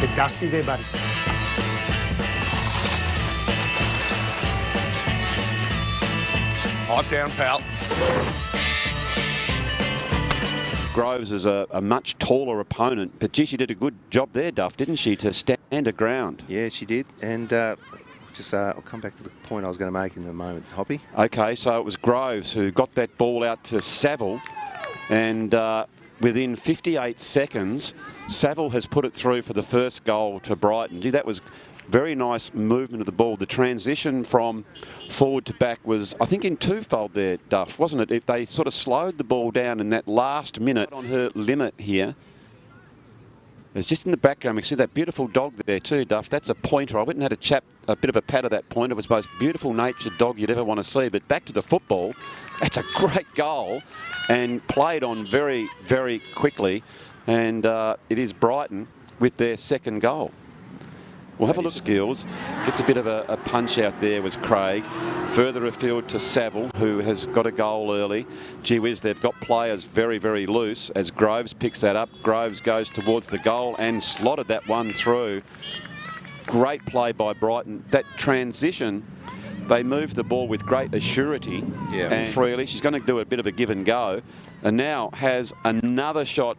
Bit dusty there, buddy. Hot down, pal. Groves is a much taller opponent, but gee, she did a good job there, Duff, didn't she, to stand her ground? Yeah, she did. And I'll come back to the point I was going to make in a moment, Hoppy. Okay, so it was Groves who got that ball out to Saville, and within 58 seconds, Saville has put it through for the first goal to Brighton. Gee, that was very nice movement of the ball. The transition from forward to back was, I think, in twofold there, Duff, wasn't it? If they sort of slowed the ball down in that last minute on her limit here. It's just in the background. We can see that beautiful dog there too, Duff. That's a pointer. I went and had a bit of a pat of that pointer. It was the most beautiful natured dog you'd ever want to see. But back to the football, that's a great goal and played on very, very quickly. And it is Brighton with their second goal. We'll have a look at skills. Gets a bit of a punch out there was Craig. Further afield to Saville, who has got a goal early. Gee whiz, they've got players very, very loose as Groves picks that up. Groves goes towards the goal and slotted that one through. Great play by Brighton. That transition, they moved the ball with great assurity and freely. She's going to do a bit of a give and go, and now has another shot.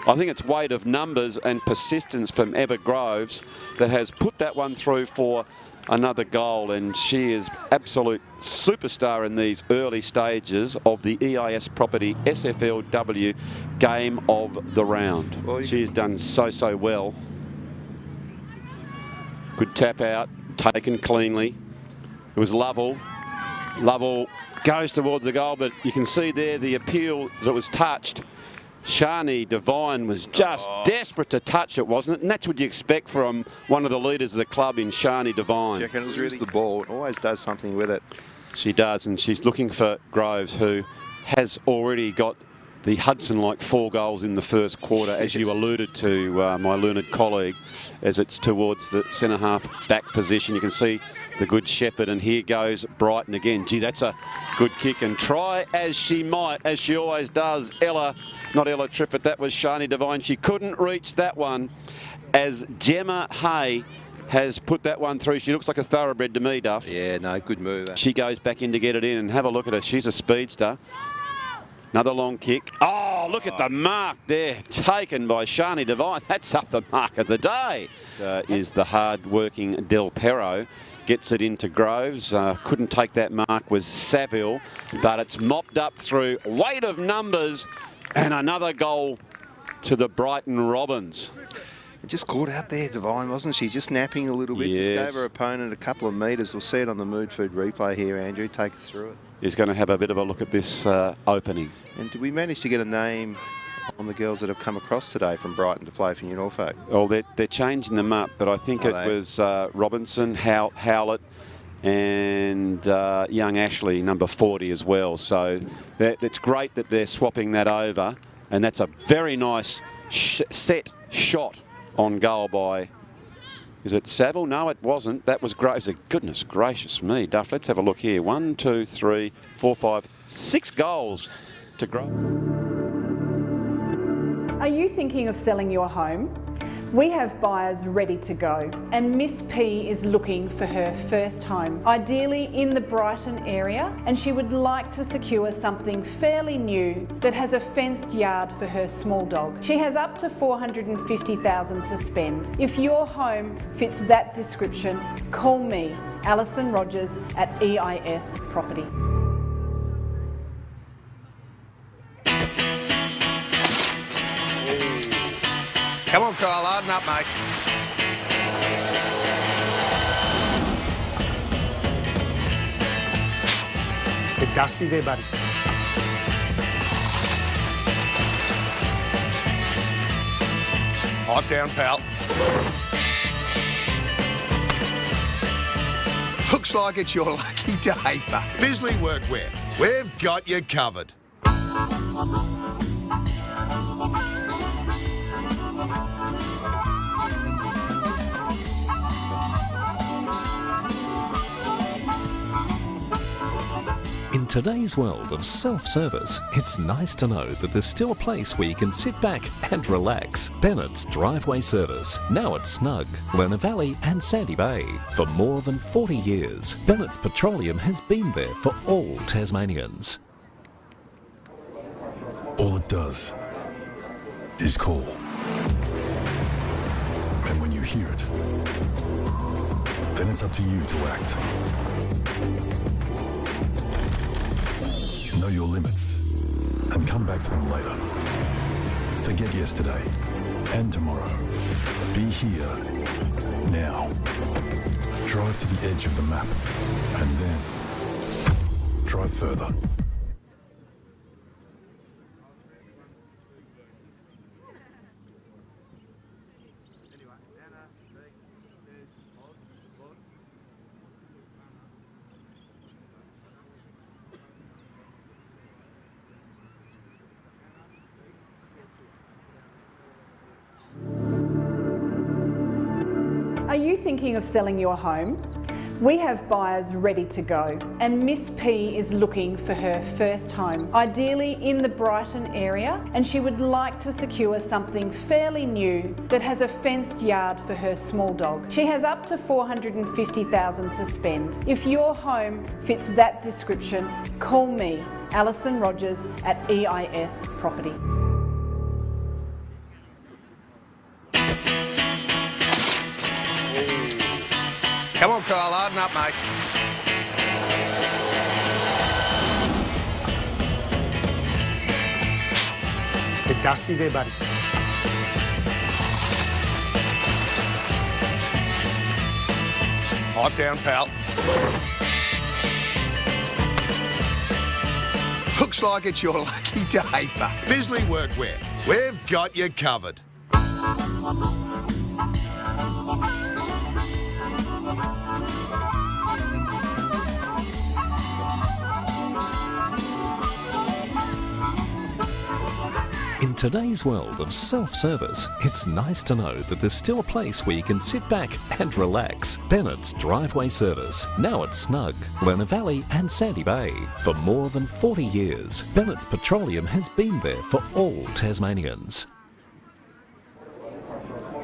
I think it's weight of numbers and persistence from Eva Groves that has put that one through for another goal, and she is absolute superstar in these early stages of the EIS Property SFLW game of the round. Well, she has done so well. Good tap out, taken cleanly. It was Lovell. Lovell goes towards the goal, but you can see there the appeal that was touched. Shani Devine was just desperate to touch it, wasn't it? And that's what you expect from one of the leaders of the club in Shani Devine. Do you reckon it was really the ball? It always does something with it. She does, and she's looking for Groves, who has already got the Hudson-like 4 goals in the first quarter, as you alluded to, my learned colleague, as it's towards the centre-half back position. You can see the good Shepherd, and here goes Brighton again. Gee, that's a good kick, and try as she might, as she always does. Not Ella Triffett, that was Shani Devine. She couldn't reach that one as Gemma Hay has put that one through. She looks like a thoroughbred to me, Duff. Yeah, no, good move. She goes back in to get it in, and have a look at her. She's a speedster. Another long kick. Oh, look at the mark there, taken by Shani Devine. That's up the mark of the day. Is the hard-working Del Perro. Gets it into Groves. Couldn't take that mark was Saville, but it's mopped up through weight of numbers, and another goal to the Brighton Robins. Just caught out there, Devine, wasn't she? Just napping a little bit. Yes. Just gave her opponent a couple of metres. We'll see it on the Mood Food replay here, Andrew. Take us through it. He's going to have a bit of a look at this opening. And did we manage to get a name on the girls that have come across today from Brighton to play for New Norfolk? Oh, they're changing them up, but I think was Robinson, Howlett, and young Ashley, number 40 as well. So it's great that they're swapping that over, and that's a very nice set shot on goal by Is it Saville? No, it wasn't. That was great. Goodness gracious me, Duff. Let's have a look here. 1, 2, 3, 4, 5, 6 goals to grow. Are you thinking of selling your home? We have buyers ready to go, and Miss P is looking for her first home, ideally in the Brighton area, and she would like to secure something fairly new that has a fenced yard for her small dog. She has up to $450,000 to spend. If your home fits that description, call me, Alison Rogers at EIS Property. Come on, Kyle, harden up, mate. Bit dusty there, buddy. Hot down, pal. Looks like it's your lucky day, but Bisley Workwear, we've got you covered. In today's world of self-service, it's nice to know that there's still a place where you can sit back and relax. Bennett's Driveway Service, now at Snug, Lerner Valley and Sandy Bay. For more than 40 years, Bennett's Petroleum has been there for all Tasmanians. All it does is call. And when you hear it, then it's up to you to act. Know your limits and come back for them later. Forget yesterday and tomorrow. Be here now. Drive to the edge of the map and then drive further. Are you thinking of selling your home? We have buyers ready to go, and Miss P is looking for her first home, ideally in the Brighton area, and she would like to secure something fairly new that has a fenced yard for her small dog. She has up to $450,000 to spend. If your home fits that description, call me, Alison Rogers at EIS Property. Come on, Kyle, harden up, mate. Bit dusty there, buddy. Hot down, pal. Looks like it's your lucky day, but Bisley Workwear, we've got you covered. In today's world of self-service, it's nice to know that there's still a place where you can sit back and relax. Bennett's Driveway Service, now at Snug, Lerner Valley and Sandy Bay. For more than 40 years, Bennett's Petroleum has been there for all Tasmanians.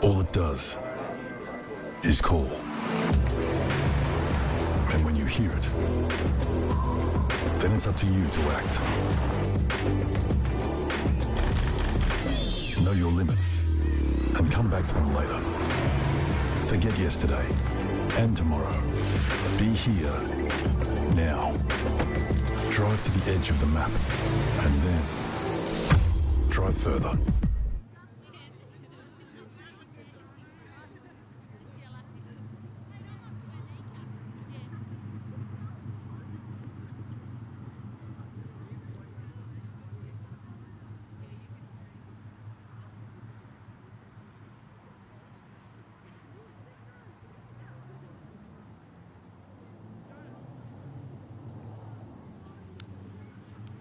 All it does is call. And when you hear it, then it's up to you to act. Know your limits and come back for them later. Forget yesterday and tomorrow. Be here now. Drive to the edge of the map and then drive further.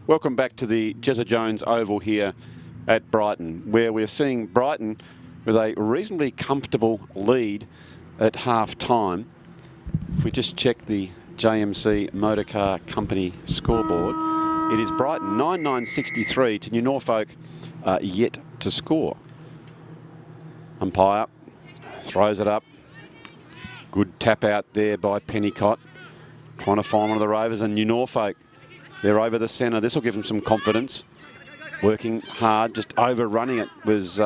Welcome back to the Jezza Jones Oval here at Brighton, where we're seeing Brighton with a reasonably comfortable lead at half-time. If we just check the JMC Motorcar Company scoreboard, it is Brighton 9-9-63 to New Norfolk yet to score. Umpire throws it up. Good tap out there by Pennicott. Trying to find one of the Rovers, and New Norfolk, they're over the centre. This will give them some confidence. Working hard, just overrunning it was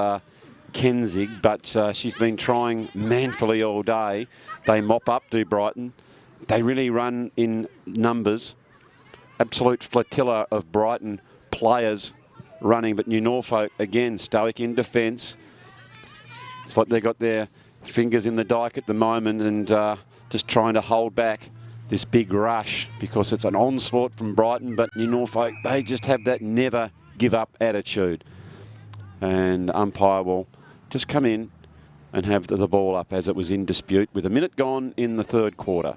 Kenzig, but she's been trying manfully all day. They mop up, do Brighton. They really run in numbers. Absolute flotilla of Brighton players running, but New Norfolk, again, stoic in defence. It's like they've got their fingers in the dike at the moment and just trying to hold back this big rush because it's an onslaught from Brighton, but New Norfolk, they just have that never give up attitude. And umpire will just come in and have the ball up as it was in dispute with a minute gone in the third quarter.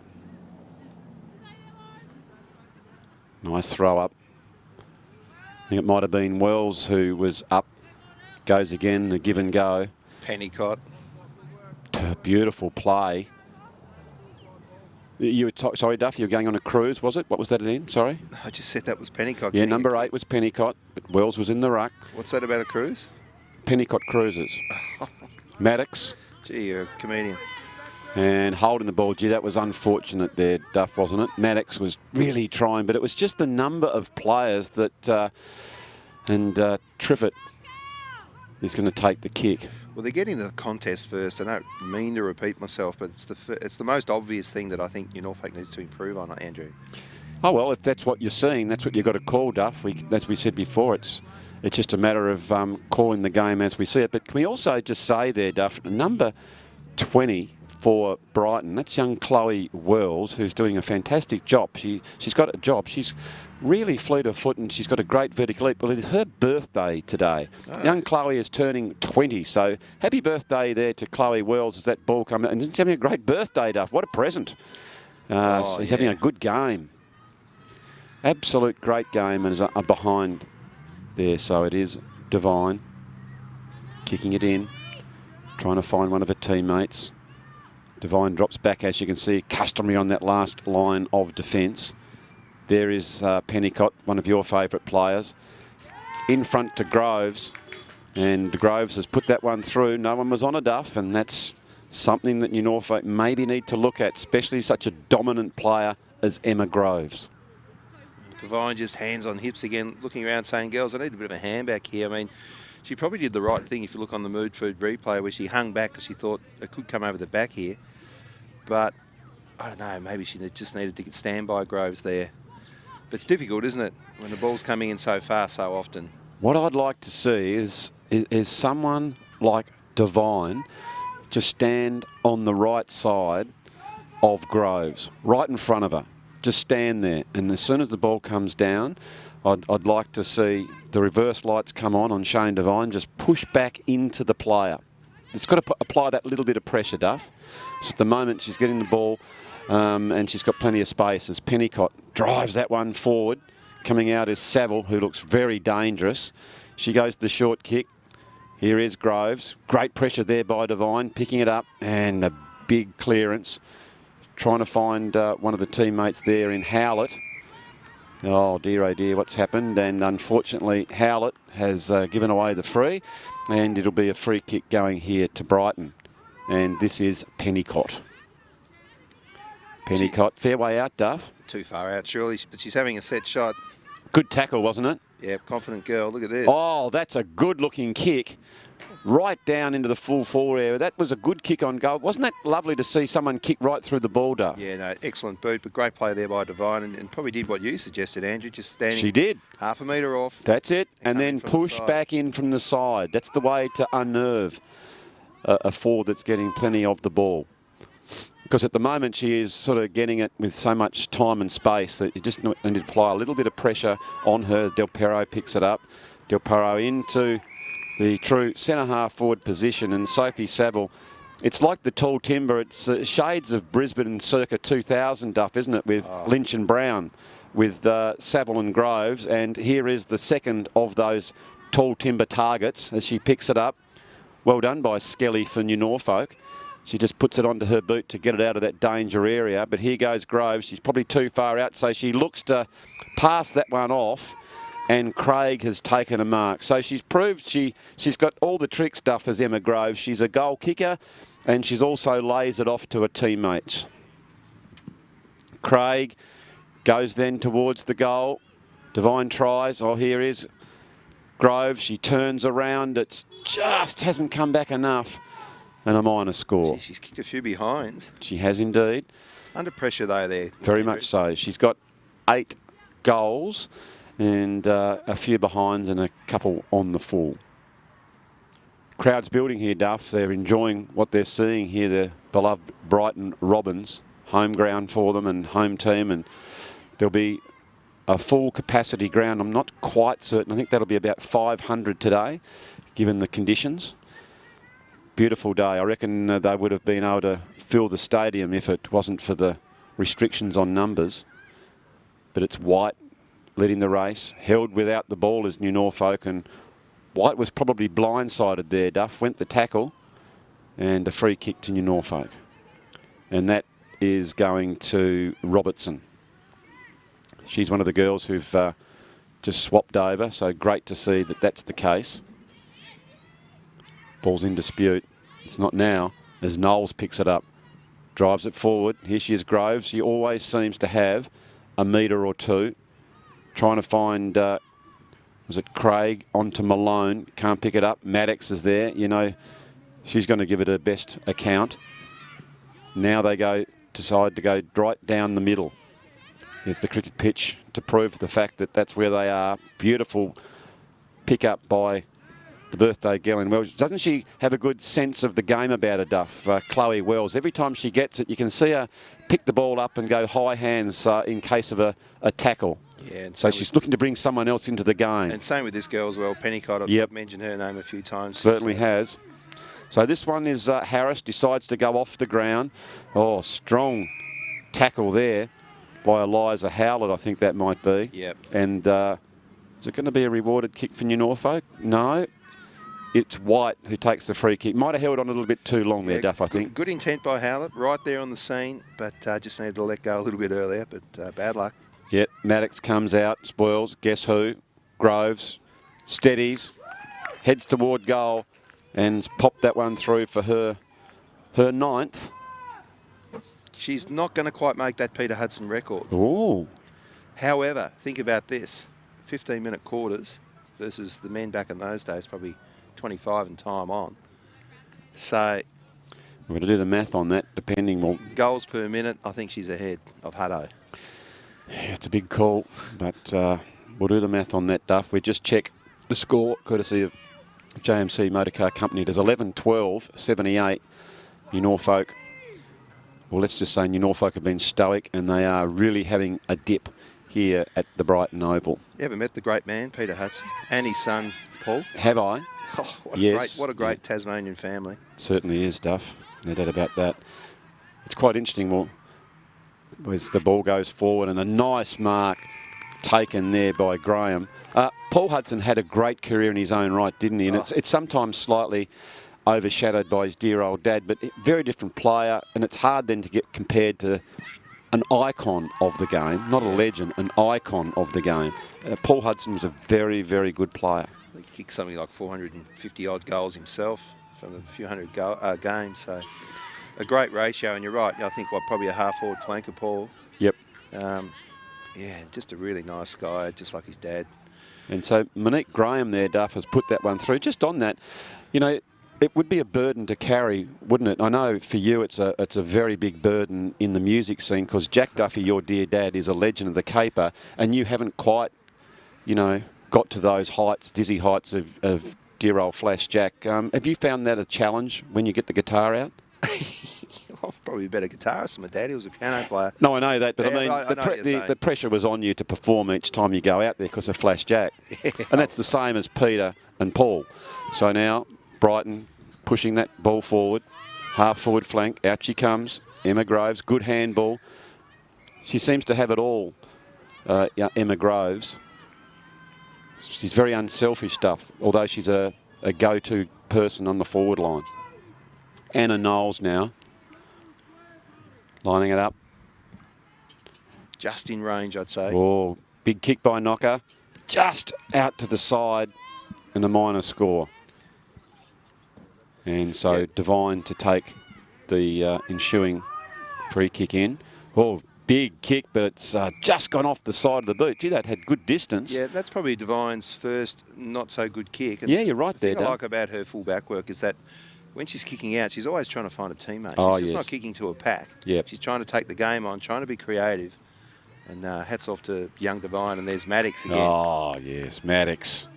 Nice throw up. I think it might have been Wells who was up. Goes again, a give and go. Pennicott. Beautiful play. You were sorry, Duff, you were going on a cruise, was it? What was that in? Sorry? I just said that was Pennicott. Yeah, number 8 was Pennicott, but Wells was in the ruck. What's that about a cruise? Pennicott Cruises. Maddox. Gee, you're a comedian. And holding the ball. Gee, that was unfortunate there, Duff, wasn't it? Maddox was really trying, but it was just the number of players that... Triffett is going to take the kick. Well, they're getting the contest first. I don't mean to repeat myself, but it's the most obvious thing that I think New Norfolk needs to improve on, Andrew. Oh, well, if that's what you're seeing, that's what you've got to call, Duff. As we said before, it's just a matter of calling the game as we see it. But can we also just say there, Duff, number 20 for Brighton, that's young Chloe Wells, who's doing a fantastic job. She's got a job. She's really fleet of foot and she's got a great vertical leap. Well, it is her birthday today. Oh. Young Chloe is turning 20, so happy birthday there to Chloe Wells as that ball comes. And she's having a great birthday, Duff. What a present. He's having a good game. Absolute great game, and is behind there. So it is Devine kicking it in, trying to find one of her teammates. Devine drops back, as you can see, customary on that last line of defence. There is Pennicott, one of your favourite players, in front to Groves, and Groves has put that one through. No one was on a, Duff, and that's something that New Norfolk maybe need to look at, especially such a dominant player as Emma Groves. Devine just hands on hips again, looking around saying, girls, I need a bit of a hand back here. I mean, she probably did the right thing if you look on the Mood Food replay where she hung back because she thought it could come over the back here. But, I don't know, maybe she just needed to get standby Groves there. But it's difficult, isn't it, when the ball's coming in so fast so often? What I'd like to see is someone like Devine just stand on the right side of Groves, right in front of her. Just stand there, and as soon as the ball comes down, I'd like to see the reverse lights come on Shane Devine, just push back into the player. It's got to apply that little bit of pressure, Duff. So at the moment she's getting the ball and she's got plenty of space as Pennicott drives that one forward. Coming out is Saville, who looks very dangerous. She goes to the short kick. Here is Groves. Great pressure there by Devine, picking it up, and a big clearance. Trying to find one of the teammates there in Howlett. Oh dear, what's happened? And unfortunately, Howlett has given away the free, and it'll be a free kick going here to Brighton. And this is Pennicott. Pennicott, fair way out, Duff. Too far out, surely, but she's having a set shot. Good tackle, wasn't it? Yeah, confident girl. Look at this. Oh, that's a good-looking kick. Right down into the full forward area. That was a good kick on goal. Wasn't that lovely to see someone kick right through the ball, Duff? Yeah, no, excellent boot, but great play there by Devine, and probably did what you suggested, Andrew, just standing. She did. Half a metre off. That's it, and then push back in from the side. That's the way to unnerve a forward that's getting plenty of the ball. Because at the moment she is sort of getting it with so much time and space that you just need to apply a little bit of pressure on her. Del Perro picks it up. Del Perro into the true centre-half forward position, and Sophie Saville, it's like the tall timber. It's shades of Brisbane circa 2000, Duff, isn't it, with Lynch and Brown, with Saville and Groves. And here is the second of those tall timber targets as she picks it up. Well done by Skelly for New Norfolk. She just puts it onto her boot to get it out of that danger area. But here goes Groves. She's probably too far out, so she looks to pass that one off. And Craig has taken a mark. So she's proved she's got all the trick stuff as Emma Groves. She's a goal kicker, and she's also lays it off to her teammates. Craig goes then towards the goal. Devine tries. Oh, here is Groves. She turns around. It just hasn't come back enough. And a minor score. Gee, she's kicked a few behinds. She has indeed. Under pressure though there. Very much so. She's got 8 goals and a few behinds and a couple on the full. Crowd's building here, Duff. They're enjoying what they're seeing here. The beloved Brighton Robins. Home ground for them and home team. And there'll be a full capacity ground. I'm not quite certain. I think that'll be about 500 today, given the conditions. Beautiful day. I reckon they would have been able to fill the stadium if it wasn't for the restrictions on numbers. But it's White leading the race. Held without the ball is New Norfolk, and White was probably blindsided there, Duff. Went the tackle and a free kick to New Norfolk. And that is going to Robertson. She's one of the girls who've just swapped over, so great to see that that's the case. Ball's in dispute. It's not now, as Knowles picks it up. Drives it forward. Here she is, Groves. She always seems to have a metre or two. Trying to find, was it Craig, onto Malone. Can't pick it up. Maddox is there. You know, she's going to give it her best account. Now they decide to go right down the middle. Here's the cricket pitch to prove the fact that that's where they are. Beautiful pick up by the birthday girl in Wells. Doesn't she have a good sense of the game about her, Duff? Chloe Wells. Every time she gets it, you can see her pick the ball up and go high hands in case of a tackle. Yeah, and so she's looking to bring someone else into the game. And same with this girl as well, Pennicott. I've mentioned her name a few times. Certainly has. So this one is Harris decides to go off the ground. Oh, strong tackle there by Eliza Howlett, I think that might be. Yep. And is it going to be a rewarded kick for New Norfolk? No. It's White who takes the free kick. Might have held on a little bit too long there, Duff, I think. Good intent by Howlett, right there on the scene, but just needed to let go a little bit earlier, but bad luck. Yep, Maddox comes out, spoils, guess who? Groves, steadies, heads toward goal, and popped that one through for her 9th. She's not going to quite make that Peter Hudson record. Ooh. However, think about this. 15-minute quarters versus the men back in those days, probably 25 and time on. So we're going to do the math on that, depending. Well, goals per minute, I think she's ahead of Hutto. Yeah, it's a big call, but we'll do the math on that, Duff. We just check the score, courtesy of JMC Motorcar Company. It is 11-12, 78. New Norfolk, well, let's just say New Norfolk have been stoic, and they are really having a dip here at the Brighton Oval. You ever met the great man, Peter Hudson, and his son, Paul? Have I? Oh, yes. What a great Tasmanian family. Certainly is, Duff. No doubt about that. It's quite interesting. Well, as the ball goes forward, and a nice mark taken there by Graham. Paul Hudson had a great career in his own right, didn't he? And it's sometimes slightly overshadowed by his dear old dad, but very different player, and it's hard then to get compared to an icon of the game, not a legend, an icon of the game. Paul Hudson was a very, very good player. He kicked something like 450-odd goals himself from a few hundred games, so a great ratio, and you're right, I think, probably a half-forward flanker, Paul. Yep. Yeah, just a really nice guy, just like his dad. And so Monique Graham there, Duff, has put that one through. Just on that, you know, it would be a burden to carry, wouldn't it? I know for you it's a very big burden in the music scene, because Jack Duffy, your dear dad, is a legend of the caper, and you haven't quite, you know, got to those heights, dizzy heights of dear old Flash Jack. Have you found that a challenge when you get the guitar out? I'm probably a better guitarist than my dad. He was a piano player. No, I know that, but yeah, I mean, the pressure was on you to perform each time you go out there because of Flash Jack. Yeah. And that's the same as Peter and Paul. So now Brighton pushing that ball forward, half forward flank, out she comes. Emma Groves, good handball. She seems to have it all, Emma Groves. She's very unselfish, Stuff, although she's a go-to person on the forward line. Anna Knowles now. Lining it up. Just in range, I'd say. Oh, big kick by Knocker. Just out to the side and a minor score. And so Devine to take the ensuing free kick in. Oh, big kick, but it's just gone off the side of the boot. Gee, that had good distance. Yeah, that's probably Devine's first not so good kick. And yeah, you're right there, The thing I like about her full back work is that when she's kicking out, she's always trying to find a teammate. Oh, she's just yes. not kicking to a pack. Yep. She's trying to take the game on, trying to be creative. And hats off to young Devine. And there's Maddox again. Oh, yes, Maddox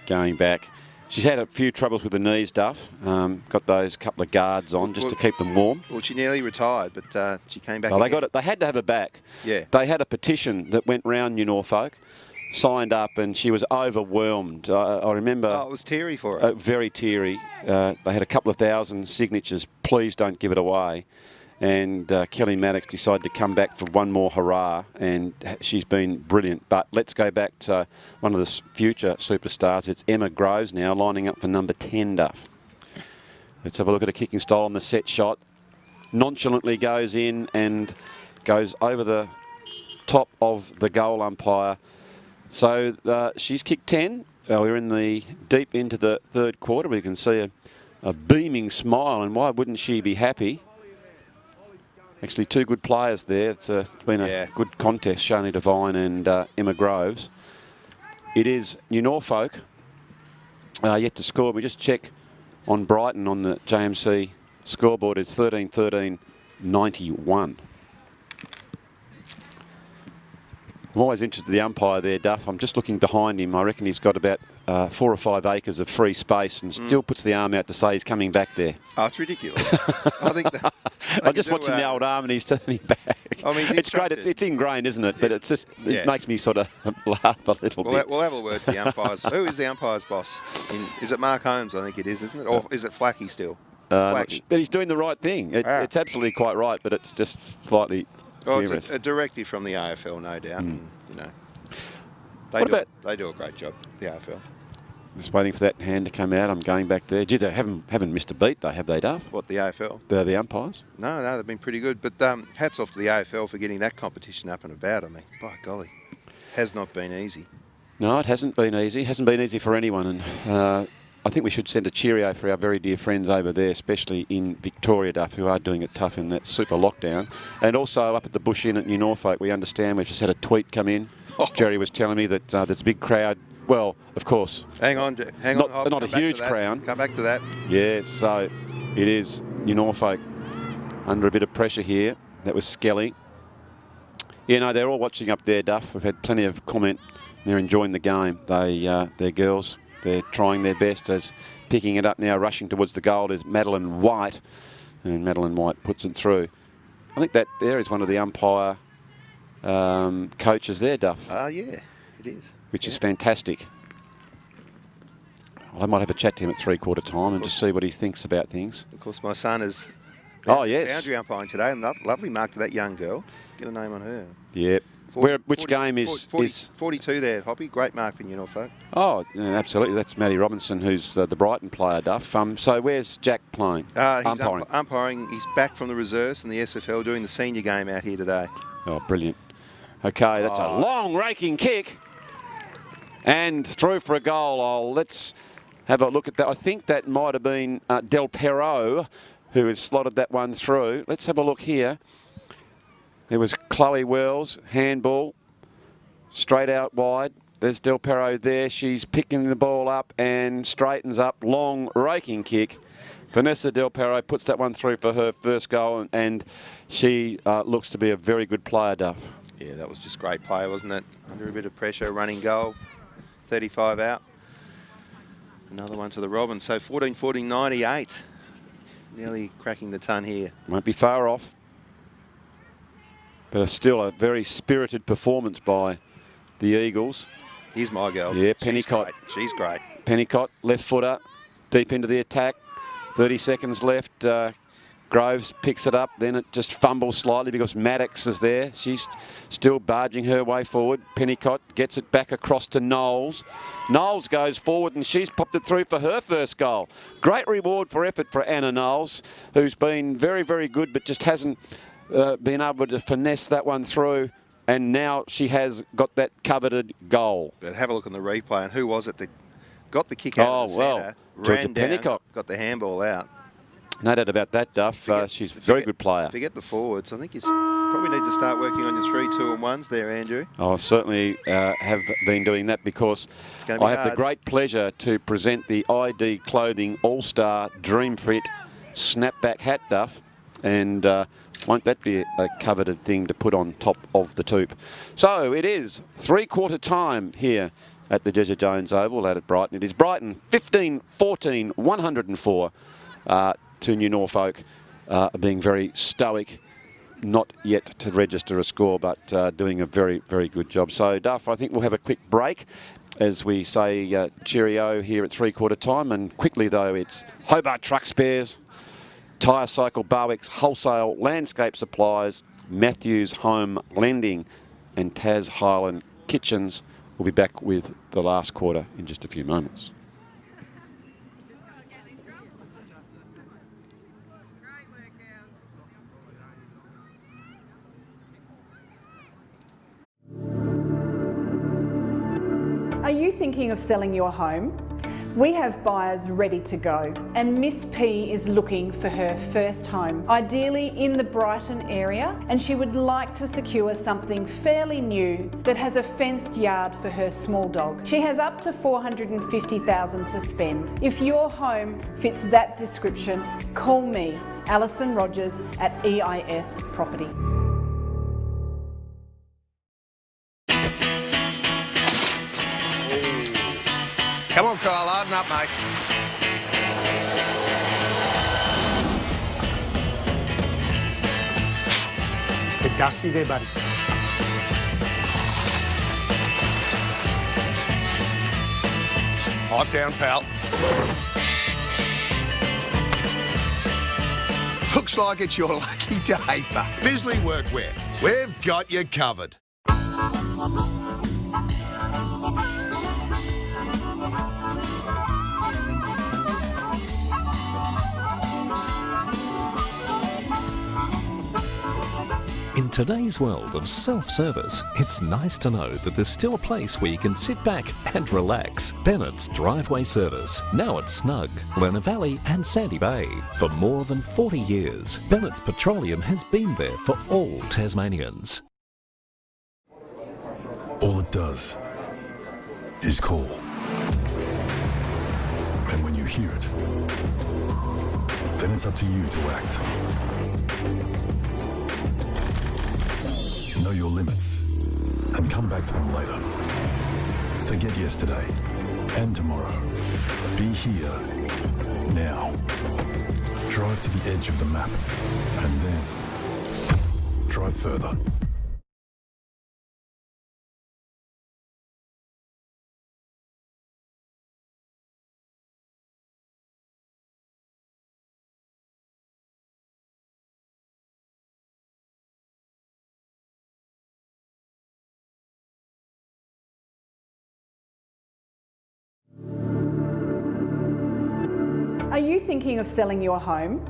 going back. She's had a few troubles with the knees, Duff. Got those couple of guards on just to keep them warm. Well, she nearly retired, but she came back. Oh, they got it. They had to have her back. Yeah. They had a petition that went round New Norfolk, signed up, and she was overwhelmed. I remember. Oh, it was teary for her. Very teary. They had a couple of thousand signatures. Please don't give it away. And Kelly Maddox decided to come back for one more hurrah, and she's been brilliant. But let's go back to one of the future superstars. It's Emma Groves now lining up for number 10, Duff. Let's have a look at a kicking style on the set shot. Nonchalantly goes in and goes over the top of the goal umpire. So she's kicked 10. We're in the deep into the third quarter. We can see a beaming smile, and why wouldn't she be happy? Actually, two good players there. It's been a good contest, Shani Devine and Emma Groves. It is New Norfolk yet to score. We just check on Brighton on the JMC scoreboard. It's 13-13-91. I'm always interested in the umpire there, Duff. I'm just looking behind him. I reckon he's got about 4 or 5 acres of free space and still puts the arm out to say he's coming back there. Oh, it's ridiculous. I think that, I'm just watching the old arm and he's turning back. I mean, it's great. It's ingrained, isn't it? But it's just it makes me sort of laugh a little bit. We'll have a word with the umpires. Who is the umpire's boss? Is it Mark Holmes? I think it is, isn't it? Or is it Flacky still? Flacky. But he's doing the right thing. It's absolutely quite right, but it's just slightly... Oh, it's a directive from the AFL, no doubt. And, you know, they do a great job, the AFL. Just waiting for that hand to come out. I'm going back there. Gee, they haven't missed a beat, though, have they, Duff? What, the AFL? The umpires? No, they've been pretty good. But hats off to the AFL for getting that competition up and about. I mean, by golly, has not been easy. No, it hasn't been easy. It hasn't been easy for anyone. And I think we should send a cheerio for our very dear friends over there, especially in Victoria, Duff, who are doing it tough in that super lockdown. And also up at the Bush Inn at New Norfolk, we understand we've just had a tweet come in. Jerry was telling me that there's a big crowd. Well, of course. Hang on. Not a huge crowd. Come back to that. Yeah, so it is New Norfolk under a bit of pressure here. That was Skelly. Yeah, no, they're all watching up there, Duff. We've had plenty of comment. They're enjoying the game. They're girls. They're trying their best as picking it up now, rushing towards the goal is Madeline White. And Madeline White puts it through. I think that there is one of the umpire coaches there, Duff. Yeah, it is. Which is fantastic. Well, I might have a chat to him at 3/4 time and just see what he thinks about things. Of course, my son is boundary umpiring today. And lovely mark to that young girl. Get a name on her. Yep. Which game is 42 there, Hoppy? Great mark for New Norfolk. Oh, yeah, absolutely. That's Matty Robinson, who's the Brighton player, Duff. So where's Jack playing? He's umpiring. He's back from the reserves in the SFL doing the senior game out here today. Oh, brilliant. Okay, that's a long raking kick. And through for a goal. Let's have a look at that. I think that might have been Del Perro who has slotted that one through. Let's have a look here. There was Chloe Wells, handball, straight out wide. There's Del Perro there. She's picking the ball up and straightens up. Long raking kick. Vanessa Del Perro puts that one through for her first goal, and she looks to be a very good player, Duff. Yeah, that was just great play, wasn't it? Under a bit of pressure, running goal, 35 out. Another one to the Robins. So 14-14-98. Nearly cracking the ton here. Won't be far off. But still a very spirited performance by the Eagles. Here's my girl. Yeah, Pennicott. She's great. Pennicott, left footer, deep into the attack. 30 seconds left. Groves picks it up, then it just fumbles slightly because Maddox is there. She's still barging her way forward. Pennicott gets it back across to Knowles. Knowles goes forward and she's popped it through for her first goal. Great reward for effort for Anna Knowles, who's been very, very good but just hasn't been able to finesse that one through. And now she has got that coveted goal. But have a look on the replay, and who was it that got the kick out of the centre, ran down, Pennicott got the handball out. No doubt about that, Duff. She's a very good player. Forget the forwards. I think you probably need to start working on your 3 2-1s there, Andrew. I certainly have been doing that because I have the great pleasure to present the ID Clothing All-Star Dream Fit snapback hat, Duff. And won't that be a coveted thing to put on top of the toop? So it is 3/4 time here at the Jezza Jones Oval out at Brighton. It is Brighton 15-14, 104 to New Norfolk, being very stoic, not yet to register a score, but doing a very, very good job. So, Duff, I think we'll have a quick break as we say cheerio here at 3/4 time. And quickly, though, it's Hobart Truck Spares, Tyre Cycle Barwick's Wholesale Landscape Supplies, Matthews Home Lending, and Tas Highland Kitchens. We'll be back with the last quarter in just a few moments. Are you thinking of selling your home? We have buyers ready to go, and Miss P is looking for her first home, ideally in the Brighton area, and she would like to secure something fairly new that has a fenced yard for her small dog. She has up to $450,000 to spend. If your home fits that description, call me, Alison Rogers at EIS Property. Come on, Kyle, harden up, mate. Bit dusty there, buddy. Pipe down, pal. Looks like it's your lucky day, but Bisley Workwear, we've got you covered. In today's world of self-service, it's nice to know that there's still a place where you can sit back and relax. Bennett's Driveway Service, now at Snug, Lerner Valley and Sandy Bay. For more than 40 years, Bennett's Petroleum has been there for all Tasmanians. All it does is call. And when you hear it, then it's up to you to act. Know your limits and come back for them later. Forget yesterday and tomorrow. Be here now. Drive to the edge of the map and then drive further. Are you thinking of selling your home?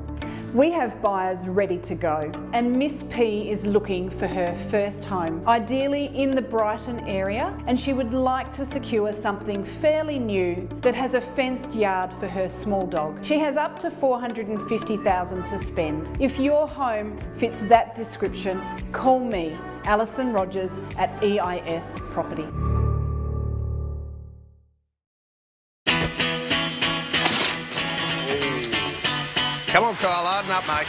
We have buyers ready to go, and Miss P is looking for her first home, ideally in the Brighton area, and she would like to secure something fairly new that has a fenced yard for her small dog. She has up to $450,000 to spend. If your home fits that description, call me, Alison Rogers at EIS Property. Come on, Kyle, harden up, mate.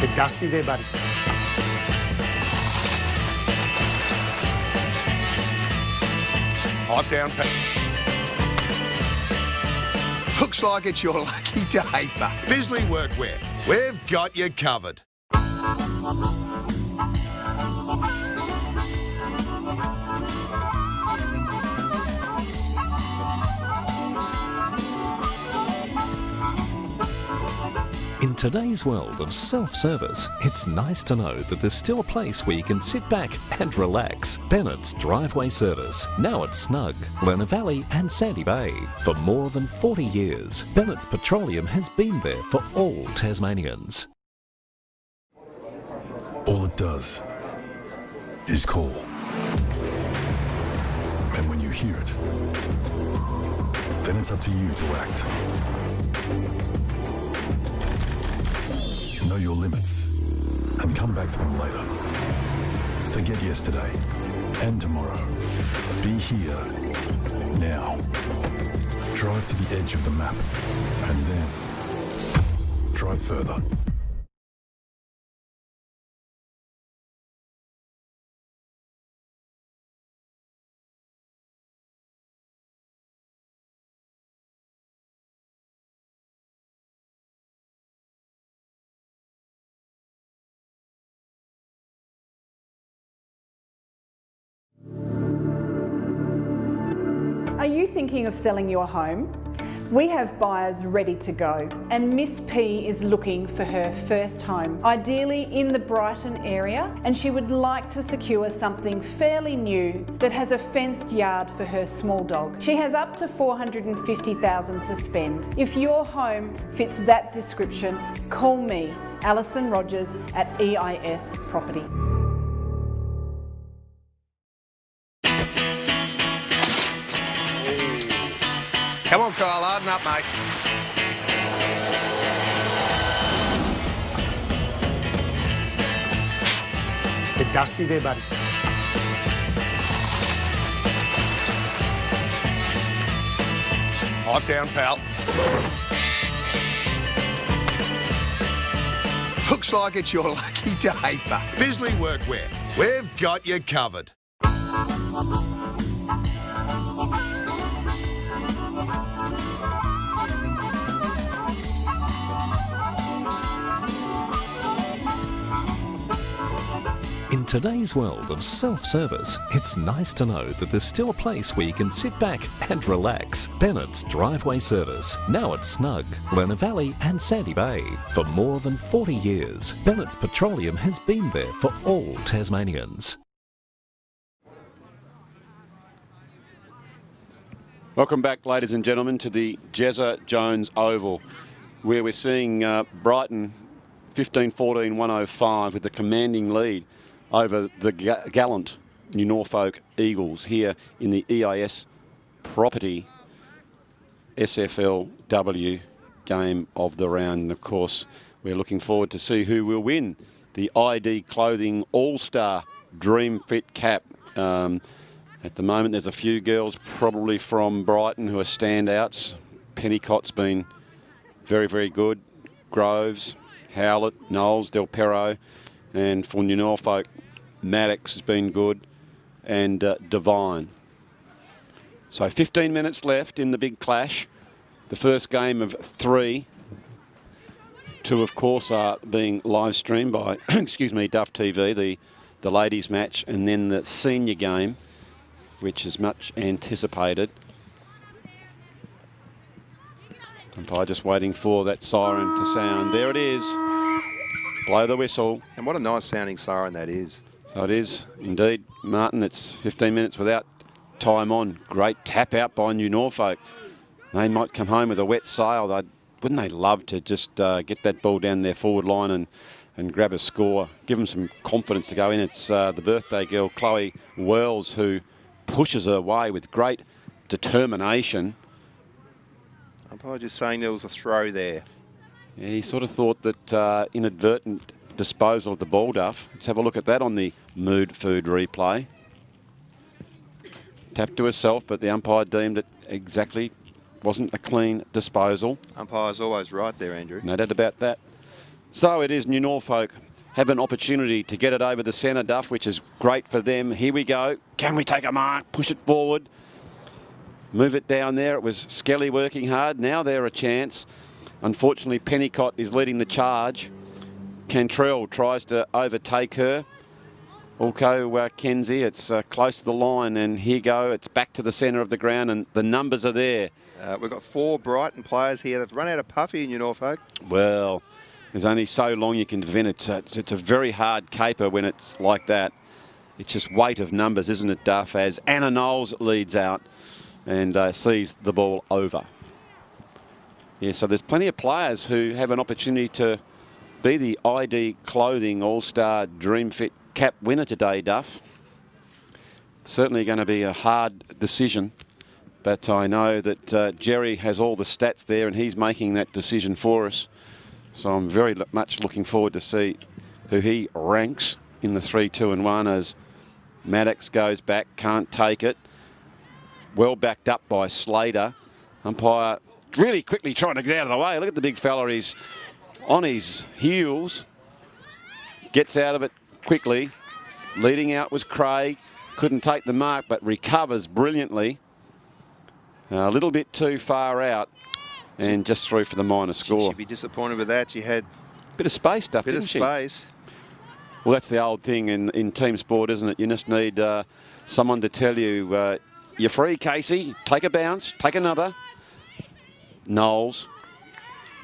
Bit dusty there, buddy. Pipe down, pal. Looks like it's your lucky day, but Bisley Workwear, we've got you covered. In today's world of self-service, it's nice to know that there's still a place where you can sit back and relax. Bennett's Driveway Service, now at Snug, Lerner Valley and Sandy Bay. For more than 40 years, Bennett's Petroleum has been there for all Tasmanians. All it does is call. And when you hear it, then it's up to you to act. Know your limits and come back for them later. Forget yesterday and tomorrow. Be here now. Drive to the edge of the map and then drive further. Are you thinking of selling your home? We have buyers ready to go, and Miss P is looking for her first home, ideally in the Brighton area, and she would like to secure something fairly new that has a fenced yard for her small dog. She has up to $450,000 to spend. If your home fits that description, call me, Alison Rogers at EIS Property. Come on, Kyle, harden up, mate. Bit dusty there, buddy. Hot down, pal. Looks like it's your lucky day, but Bisley Workwear, we've got you covered. In today's world of self-service, it's nice to know that there's still a place where you can sit back and relax. Bennett's Driveway Service, now at Snug, Lerner Valley and Sandy Bay. For more than 40 years, Bennett's Petroleum has been there for all Tasmanians. Welcome back, ladies and gentlemen, to the Jezza Jones Oval, where we're seeing Brighton 15-14-105 with the commanding lead over the gallant New Norfolk Eagles here in the EIS Property SFLW game of the round. And of course, we're looking forward to see who will win the ID Clothing All-Star Dream Fit Cap. At the moment, there's a few girls probably from Brighton who are standouts. Pennicott's been very, very good. Groves, Howlett, Knowles, Del Perro, and for New Norfolk, Maddox has been good, and Devine. So 15 minutes left in the big clash. The first game of 3. 2, of course, are being live streamed by, excuse me, Duff TV, the ladies' match, and then the senior game, which is much anticipated. Umpire just waiting for that siren to sound. There it is. Blow the whistle. And what a nice sounding siren that is. So it is indeed, Martin. It's 15 minutes without time on. Great tap out by New Norfolk. They might come home with a wet sail. Wouldn't they love to just get that ball down their forward line and grab a score, give them some confidence to go in. It's the birthday girl, Chloe Wells, who pushes her way with great determination. Umpire just saying there was a throw there. Yeah, he sort of thought that inadvertent disposal of the ball, Duff. Let's have a look at that on the Mood Food replay. Tapped to herself, but the umpire deemed it exactly wasn't a clean disposal. Umpire's always right there, Andrew. No doubt about that. So it is New Norfolk have an opportunity to get it over the centre, Duff, which is great for them. Here we go. Can we take a mark? Push it forward. Move it down there. It was Skelly working hard. Now they're a chance. Unfortunately, Pennicott is leading the charge. Cantrell tries to overtake her. Also, Kenzie, it's close to the line, and here go. It's back to the centre of the ground, and the numbers are there. We've got 4 Brighton players here. They've run out of Puffy in New Norfolk. Well, There's only so long you can defend it. It's a very hard caper when it's like that. It's just weight of numbers, isn't it, Duff? As Anna Knowles leads out and sees the ball over. Yeah, so there's plenty of players who have an opportunity to be the ID Clothing All-Star Dream Fit cap winner today, Duff. Certainly going to be a hard decision, but I know that Jerry has all the stats there and he's making that decision for us. So I'm very much looking forward to see who he ranks in the 3, 2 and 1 as Maddox goes back, can't take it. Well backed up by Slater. Umpire really quickly trying to get out of the way. Look at the big fella, he's on his heels. Gets out of it quickly. Leading out was Craig. Couldn't take the mark, but recovers brilliantly. A little bit too far out. And just through for the minor score. She'd be disappointed with that. She had a bit of space, Duff, didn't she? Bit of space. Well, that's the old thing in team sport, isn't it? You just need someone to tell you, you're free, Casey. Take a bounce. Take another. Knowles.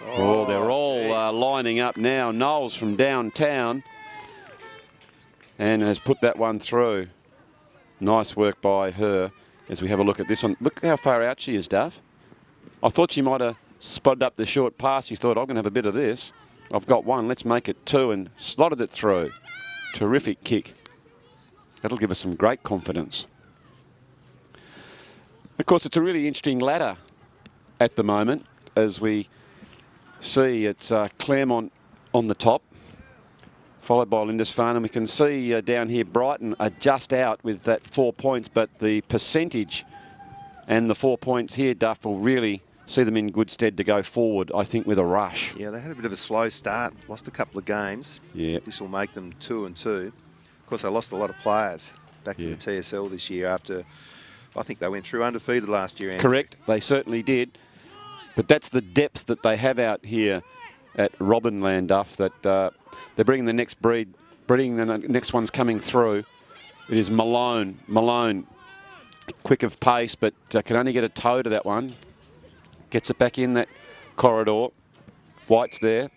Oh, they're all lining up now. Knowles from downtown. And has put that one through. Nice work by her as we have a look at this one. Look how far out she is, Duff. I thought she might have spotted up the short pass. You thought, I'm going to have a bit of this. I've got one. Let's make it 2 and slotted it through. Terrific kick. That'll give us some great confidence. Of course, it's a really interesting ladder at the moment as we see it's Claremont on the top, followed by Lindisfarne. And we can see down here Brighton are just out with that 4 points, but the percentage and the 4 points here, Duff, will really see them in good stead to go forward, I think, with a rush. Yeah, they had a bit of a slow start, lost a couple of games. Yeah. This will make them 2 and 2. Of course, they lost a lot of players back in the TSL this year after, I think they went through undefeated last year. Andrew. Correct, they certainly did. But that's the depth that they have out here at Robinland, Duff, that they're bringing the next breed, the next one's coming through. It is Malone. Malone, quick of pace, but can only get a toe to that one. Gets it back in that corridor. White's there.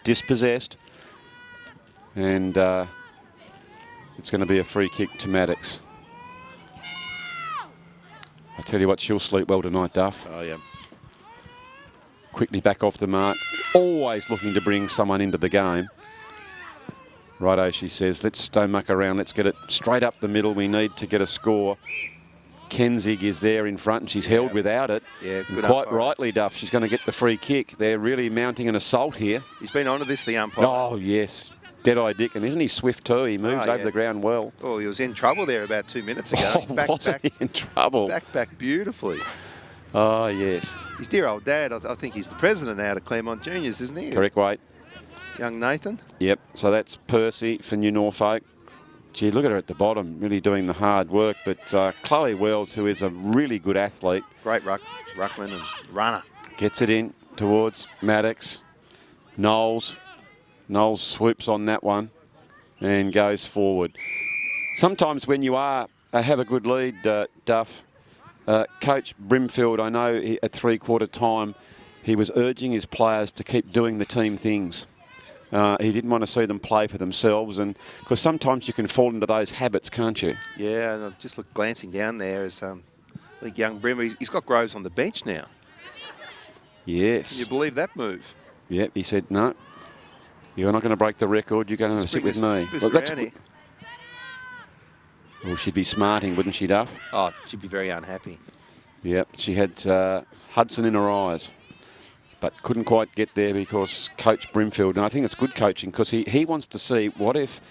Dispossessed. And it's going to be a free kick to Maddox. I tell you what, she'll sleep well tonight, Duff. Oh, yeah. Quickly back off the mark. Always looking to bring someone into the game. Righto, she says, let's don't muck around. Let's get it straight up the middle. We need to get a score. Kenzig is there in front and she's held without it. Yeah, good quite umpire. rightly, Duff. She's going to get the free kick. They're really mounting an assault here. He's been onto this, the umpire. Oh, yes. Dead-eye Dick. And isn't he swift too? He moves over the ground well. Oh, he was in trouble there about 2 minutes ago. Oh, wasn't he in trouble? Back beautifully. Oh, yes. His dear old dad, I think he's the president now to Claremont Juniors, isn't he? Correct weight. Young Nathan. Yep. So that's Percy for New Norfolk. Gee, look at her at the bottom, really doing the hard work. But Chloe Wells, who is a really good athlete. Great ruckman and runner. Gets it in towards Maddox. Knowles. Knowles swoops on that one and goes forward. Sometimes when you have a good lead, Duff, Coach Brimfield, I know at three-quarter time, he was urging his players to keep doing the team things. He didn't want to see them play for themselves, and because sometimes you can fall into those habits, can't you? Yeah, and I've just glancing down there as I think young Brim, he's got Groves on the bench now. Yes. Can you believe that move? Yep, he said, no, you're not going to break the record, you're going to sit with me. Well, she'd be smarting, wouldn't she, Duff? Oh, she'd be very unhappy. Yep, she had Hudson in her eyes, but couldn't quite get there because Coach Brimfield, and I think it's good coaching because he wants to see what if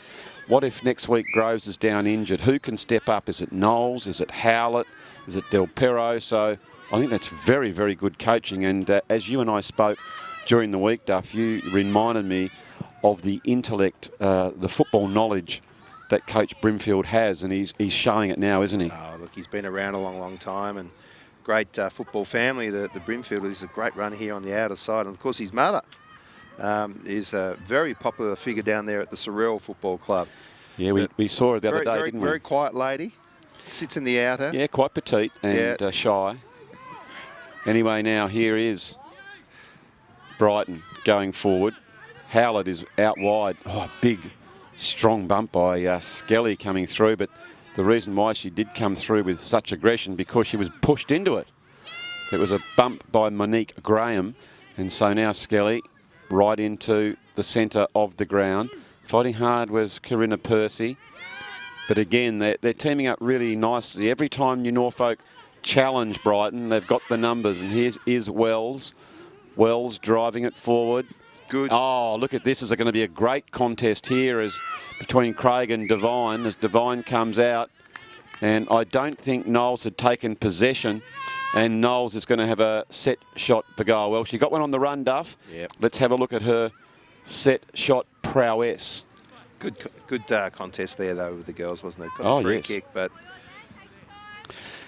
next week Groves is down injured, who can step up? Is it Knowles? Is it Howlett? Is it Del Perro? So I think that's very, very good coaching. And as you and I spoke during the week, Duff, you reminded me of the intellect, the football knowledge that Coach Brimfield has, and he's showing it now, isn't he? Oh, look, he's been around a long, long time, and great football family. The Brimfield is a great runner here on the outer side, and of course his mother is a very popular figure down there at the Sorrel Football Club. Yeah, we saw her the other day, didn't we? Very quiet lady, sits in the outer. Yeah, quite petite and shy. Anyway, now here is Brighton going forward. Howlett is out wide. Oh, big, strong bump by Skelly coming through. But the reason why she did come through with such aggression, because she was pushed into it. It was a bump by Monique Graham. And so now Skelly right into the centre of the ground. Fighting hard was Corinna Percy. But again, they're teaming up really nicely. Every time New Norfolk challenge Brighton, they've got the numbers. And here's Wells. Wells driving it forward. Good. Oh, look at this. Is going to be a great contest here as between Craig and Devine as Devine comes out. And I don't think Knowles had taken possession. And Knowles is going to have a set shot for goal. Well, she got one on the run, Duff. Yep. Let's have a look at her set shot prowess. Good contest there, though, with the girls, wasn't it? Got a Oh, free yes. kick, but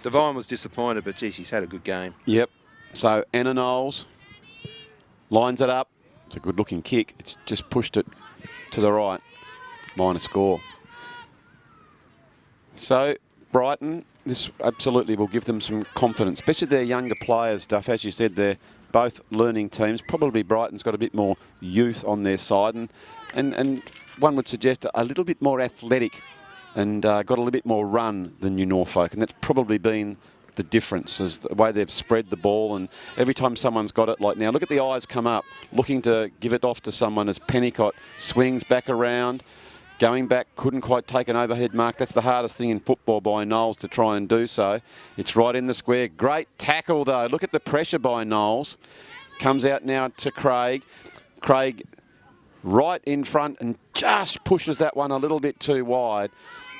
Devine was disappointed, but, gee, she's had a good game. Yep. So Anna Knowles lines it up. It's a good-looking kick. It's just pushed it to the right. Minor score. So Brighton, this absolutely will give them some confidence, especially their younger players, Duff. As you said, they're both learning teams. Probably Brighton's got a bit more youth on their side, and one would suggest a little bit more athletic and got a little bit more run than New Norfolk, and that's probably been the difference, is the way they've spread the ball. And every time someone's got it, like now, look at the eyes come up, looking to give it off to someone as Pennicott swings back around, going back, couldn't quite take an overhead mark. That's the hardest thing in football by Knowles, to try and do so. It's right in the square. Great tackle, though. Look at the pressure by Knowles. Comes out now to Craig. Craig right in front and just pushes that one a little bit too wide.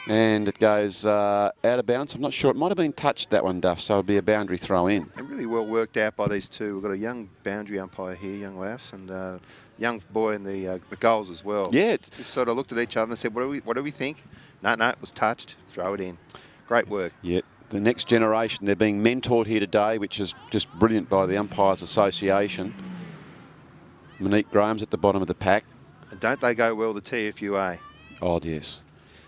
And it goes out of bounds. I'm not sure. It might have been touched, that one, Duff, so it'll be a boundary throw in. And really well worked out by these two. We've got a young boundary umpire here, young lass, and young boy in the goals as well. Yeah. Just sort of looked at each other and said, what do we think? No, it was touched. Throw it in. Great work. Yeah. The next generation, they're being mentored here today, which is just brilliant by the Umpires Association. Monique Graham's at the bottom of the pack. And don't they go well, the TFUA? Oh, yes.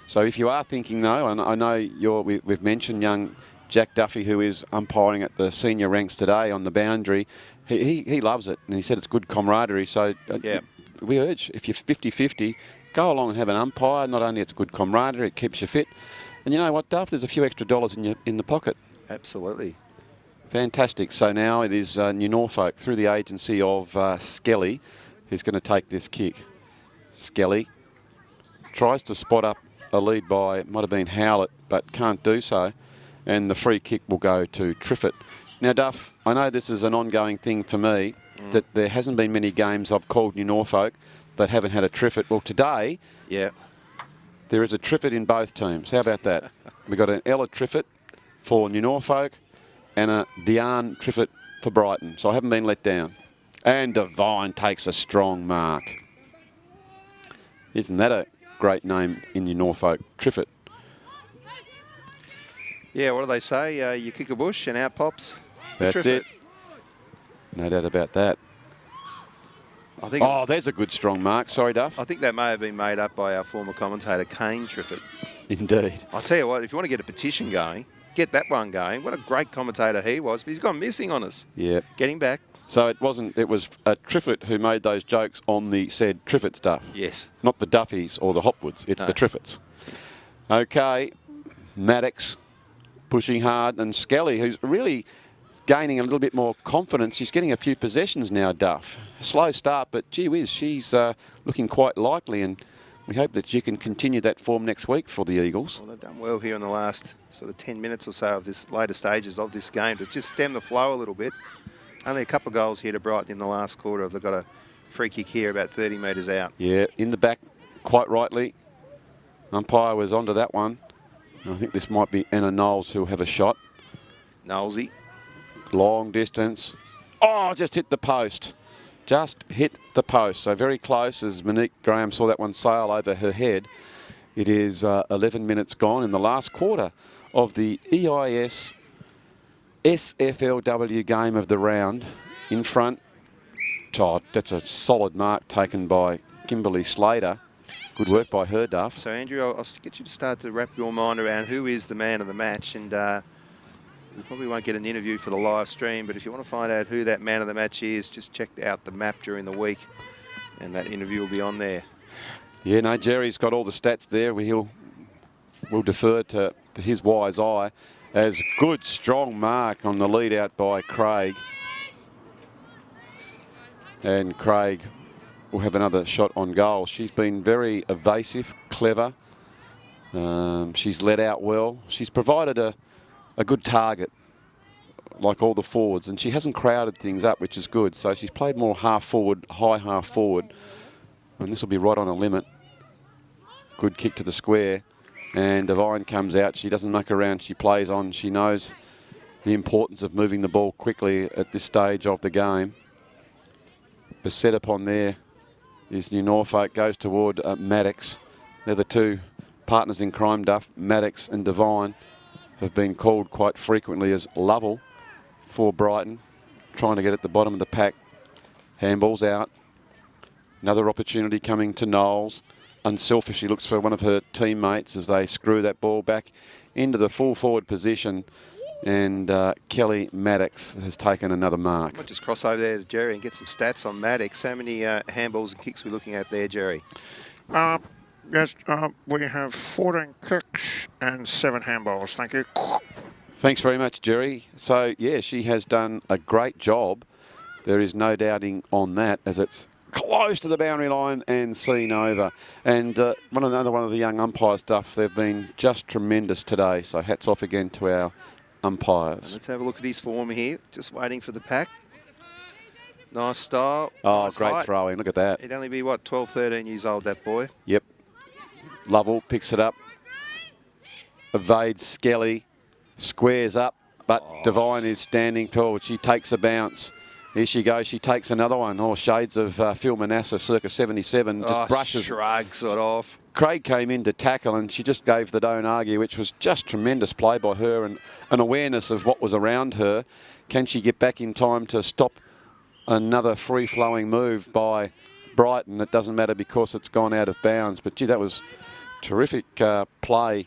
So if you are thinking, though, and I know we've mentioned young Jack Duffy, who is umpiring at the senior ranks today on the boundary. He loves it, and he said it's good camaraderie. So yeah. We urge, if you're 50-50, go along and have an umpire. Not only it's good camaraderie, it keeps you fit. And you know what, Duff? There's a few extra dollars in the pocket. Absolutely. Fantastic. So now it is New Norfolk through the agency of Skelly, who's going to take this kick. Skelly tries to spot up a lead by, might have been Howlett, but can't do so. And the free kick will go to Triffett. Now, Duff, I know this is an ongoing thing for me, that there hasn't been many games I've called New Norfolk that haven't had a Triffett. Well, today, yeah, there is a Triffett in both teams. How about that? We've got an Ella Triffett for New Norfolk and a Diane Triffett for Brighton. So I haven't been let down. And Devine takes a strong mark. Isn't that a great name in New Norfolk? Triffett. Yeah, what do they say? You kick a bush and out pops the That's Triffett. it. No doubt about that. I think there's a good strong mark. Sorry, Duff. I think that may have been made up by our former commentator, Kane Triffett. Indeed. I'll tell you what, if you want to get a petition going, get that one going. What a great commentator he was, but he's gone missing on us. Yeah. Get him back. So it was Triffett who made those jokes on the said Triffett stuff. Yes. Not the Duffies or the Hopwoods. It's No. the Triffetts. Okay. Maddox pushing hard, and Skelly, who's really gaining a little bit more confidence. She's getting a few possessions now, Duff. A slow start, but gee whiz, she's looking quite likely, and we hope that she can continue that form next week for the Eagles. Well, they've done well here in the last sort of 10 minutes or so of this later stages of this game to just stem the flow a little bit. Only a couple of goals here to Brighton in the last quarter. They've got a free kick here about 30 metres out. Yeah, in the back, quite rightly. Umpire was onto that one. I think this might be Anna Knowles who'll have a shot. Knowlesy. Long distance. Oh, just hit the post. Just hit the post. So very close as Monique Graham saw that one sail over her head. It is 11 minutes gone in the last quarter of the EIS SFLW game of the round. In front. Oh, that's a solid mark taken by Kimberly Slater. Good work by her, Duff. So, Andrew, I'll get you to start to wrap your mind around who is the man of the match. And We probably won't get an interview for the live stream, but if you want to find out who that man of the match is, just check out the map during the week, and that interview will be on there. Yeah, no, Jerry's got all the stats there. We'll defer to his wise eye. As good, strong mark on the lead out by Craig. And Craig will have another shot on goal. She's been very evasive, clever. She's led out well. She's provided a good target, like all the forwards, and she hasn't crowded things up, which is good. So she's played more half forward, high half forward, and this will be right on a limit. Good kick to the square, and Devine comes out. She doesn't muck around. She plays on. She knows the importance of moving the ball quickly at this stage of the game. Beset upon there is New Norfolk, goes toward Maddox. They're the two partners in crime, Duff. Maddox and Devine have been called quite frequently as Lovell for Brighton, trying to get at the bottom of the pack. Handball's out. Another opportunity coming to Knowles. Unselfishly looks for one of her teammates as they screw that ball back into the full forward position, and Kelly Maddox has taken another mark. Might just cross over there to Jerry and get some stats on Maddox. How many handballs and kicks are we looking at there, Jerry? Yes, we have 14 kicks and 7 handballs. Thank you. Thanks very much, Jerry. So, yeah, she has done a great job. There is no doubting on that, as it's close to the boundary line and seen over. And another one of the young umpire stuff, they've been just tremendous today. So hats off again to our umpires. Let's have a look at his form here. Just waiting for the pack. Nice style. Oh, nice great height. throwing. Look at that. He'd only be, what, 12, 13 years old, that boy? Yep. Lovell picks it up. Evades Skelly. Squares up. But Devine is standing tall. She takes a bounce. Here she goes. She takes another one. Oh, shades of Phil Manasseh, circa 77. Just brushes. Shrugs it off. Craig came in to tackle, and she just gave the don't argue, which was just tremendous play by her and an awareness of what was around her. Can she get back in time to stop another free-flowing move by Brighton? It doesn't matter because it's gone out of bounds. But, gee, that was terrific play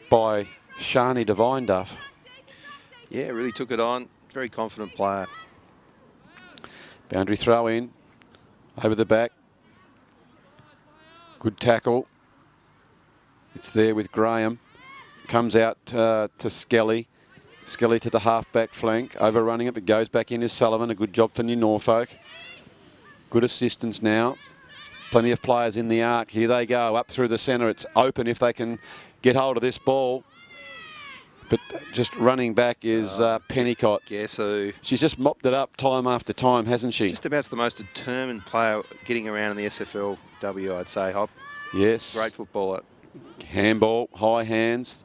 by Shani Devine, Duff. Yeah, really took it on. Very confident player. Boundary throw in, over the back. Good tackle. It's there with Graham. Comes out to Skelly. Skelly to the half-back flank, overrunning it, but goes back in as Sullivan. A good job for New Norfolk. Good assistance now. Plenty of players in the arc. Here they go, up through the centre. It's open if they can get hold of this ball. But just running back is Pennicott. Guess who? She's just mopped it up time after time, hasn't she? Just about the most determined player getting around in the SFLW, I'd say, Hop. Yes. Great footballer. Handball, high hands.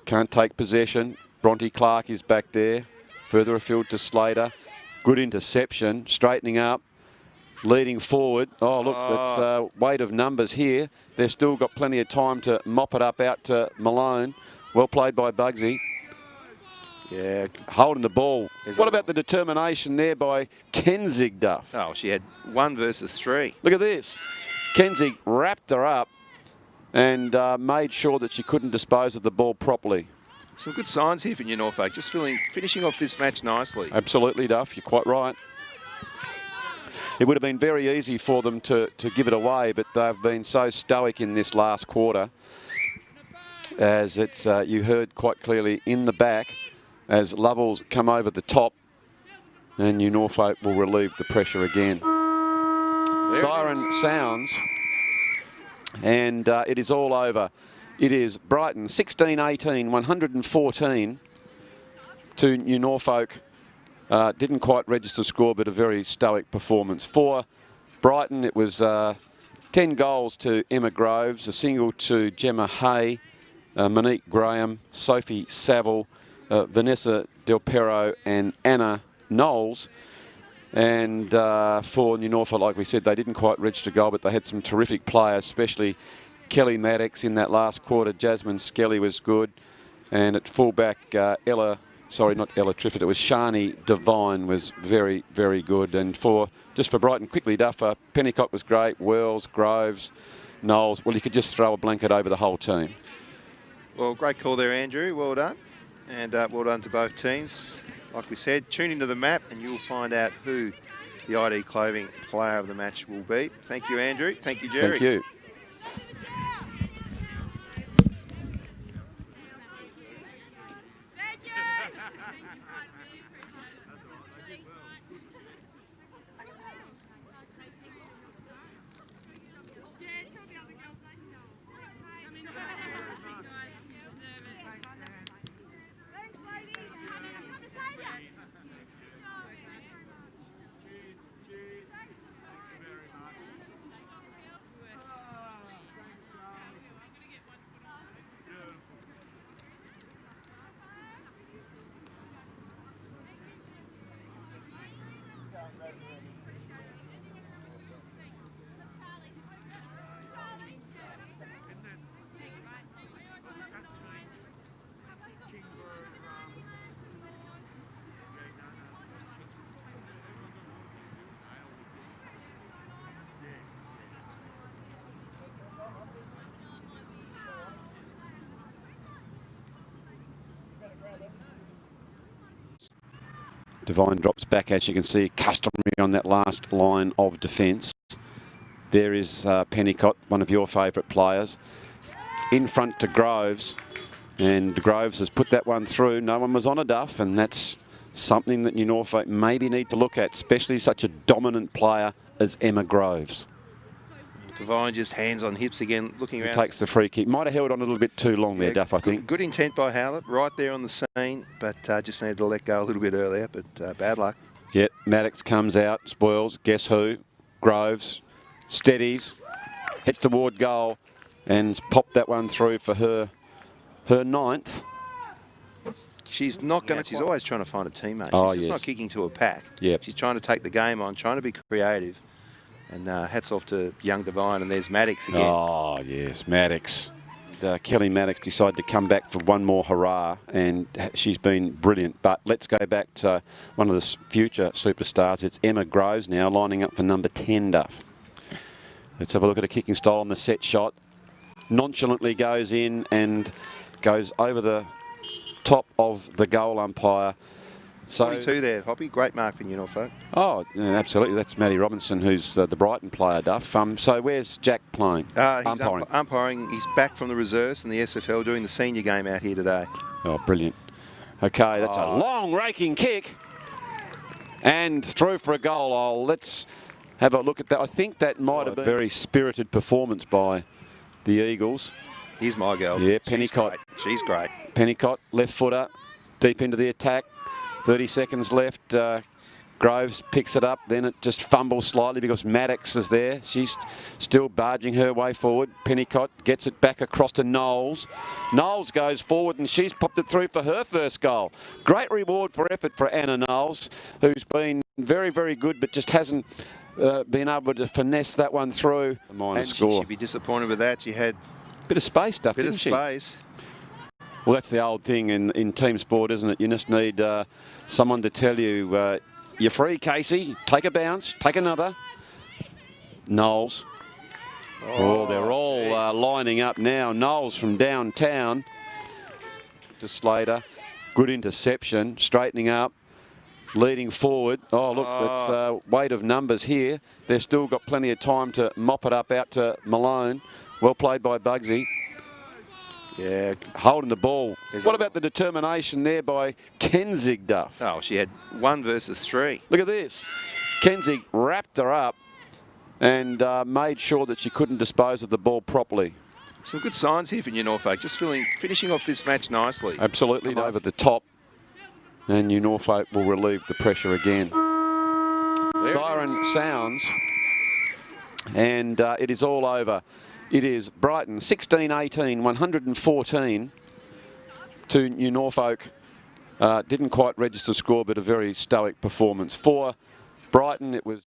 Can't take possession. Bronte Clark is back there. Further afield to Slater. Good interception. Straightening up. Leading forward. Oh, look, it's weight of numbers here. They've still got plenty of time to mop it up out to Malone. Well played by Bugsy. Yeah. Holding the ball. What about the determination there by Kenzig, Duff? Oh, she had 1 versus 3. Look at this. Kenzig wrapped her up and made sure that she couldn't dispose of the ball properly. Some good signs here for New Norfolk. Just finishing off this match nicely. Absolutely, Duff. You're quite right. It would have been very easy for them to give it away, but they've been so stoic in this last quarter. As it's, you heard quite clearly in the back, as Lovell's come over the top, and New Norfolk will relieve the pressure again. Siren sounds, and it is all over. It is Brighton 16-18, 114 to New Norfolk. Didn't quite register score, but a very stoic performance. For Brighton, it was 10 goals to Emma Groves, a single to Gemma Hay, Monique Graham, Sophie Saville, Vanessa Del Perro and Anna Knowles. And for New Norfolk, like we said, they didn't quite register goal, but they had some terrific players, especially Kelly Maddox in that last quarter. Jasmine Skelly was good. And at fullback, not Ella Triffett, it was Shani Devine was very, very good. And just for Brighton, quickly, Duff, Pennicott was great, Wells, Groves, Knowles. Well, you could just throw a blanket over the whole team. Well, great call there, Andrew. Well done. And well done to both teams. Like we said, tune into the map and you'll find out who the ID Clothing player of the match will be. Thank you, Andrew. Thank you, Jerry. Thank you. Devine drops back, as you can see, customary on that last line of defence. There is Pennicott, one of your favourite players, in front to Groves, and Groves has put that one through. No one was on a duff, and that's something that New Norfolk maybe need to look at, especially such a dominant player as Emma Groves. Devine just hands on hips again, looking around. Takes the free kick. Might have held on a little bit too long there, Duff, I think. Good intent by Howlett, right there on the scene, but just needed to let go a little bit earlier, but bad luck. Yep, Maddox comes out, spoils, guess who? Groves, steadies, heads toward goal, and popped that one through for her ninth. She's not going to, she's always trying to find a teammate. Oh, she's just not kicking to a pack. Yep. She's trying to take the game on, trying to be creative. And hats off to young Devine, and there's Maddox again. Oh, yes, Maddox. And, Kelly Maddox decided to come back for one more hurrah, and she's been brilliant. But let's go back to one of the future superstars. It's Emma Groves now, lining up for number 10, Duff. Let's have a look at a kicking style on the set shot. Nonchalantly goes in and goes over the top of the goal umpire. So 42 there, Hoppy. Great mark for New Norfolk. Oh, yeah, absolutely. That's Maddie Robinson, who's the Brighton player, Duff. So where's Jack playing? He's umpiring. He's back from the reserves in the SFL doing the senior game out here today. Oh, brilliant. Okay, that's a long raking kick. And through for a goal. Let's have a look at that. I think that might have been a very spirited performance by the Eagles. Here's my girl. Yeah, Pennicott. She's great. Pennicott, left footer, deep into the attack. 30 seconds left. Groves picks it up, then it just fumbles slightly because Maddox is there. She's still barging her way forward. Pennicott gets it back across to Knowles. Knowles goes forward and she's popped it through for her first goal. Great reward for effort for Anna Knowles, who's been very, very good but just hasn't been able to finesse that one through. A minor score. She'd be disappointed with that. She had a bit of space, Duff, didn't she? Bit of space. Well, that's the old thing in team sport, isn't it? You just need someone to tell you, you're free, Casey. Take a bounce. Take another. Knowles. Oh, they're all lining up now. Knowles from downtown to Slater. Good interception. Straightening up. Leading forward. Oh, look, it's weight of numbers here. They've still got plenty of time to mop it up out to Malone. Well played by Bugsy. Yeah, holding the ball. What about the determination there by Kenzig, Duff? Oh, she had 1 versus 3. Look at this. Kenzig wrapped her up and made sure that she couldn't dispose of the ball properly. Some good signs here for New Norfolk. Just finishing off this match nicely. Absolutely, over the top. And New Norfolk will relieve the pressure again. Siren sounds. And it is all over. It is Brighton 16-18, 114 to New Norfolk. Didn't quite register score, but a very stoic performance. For Brighton, it was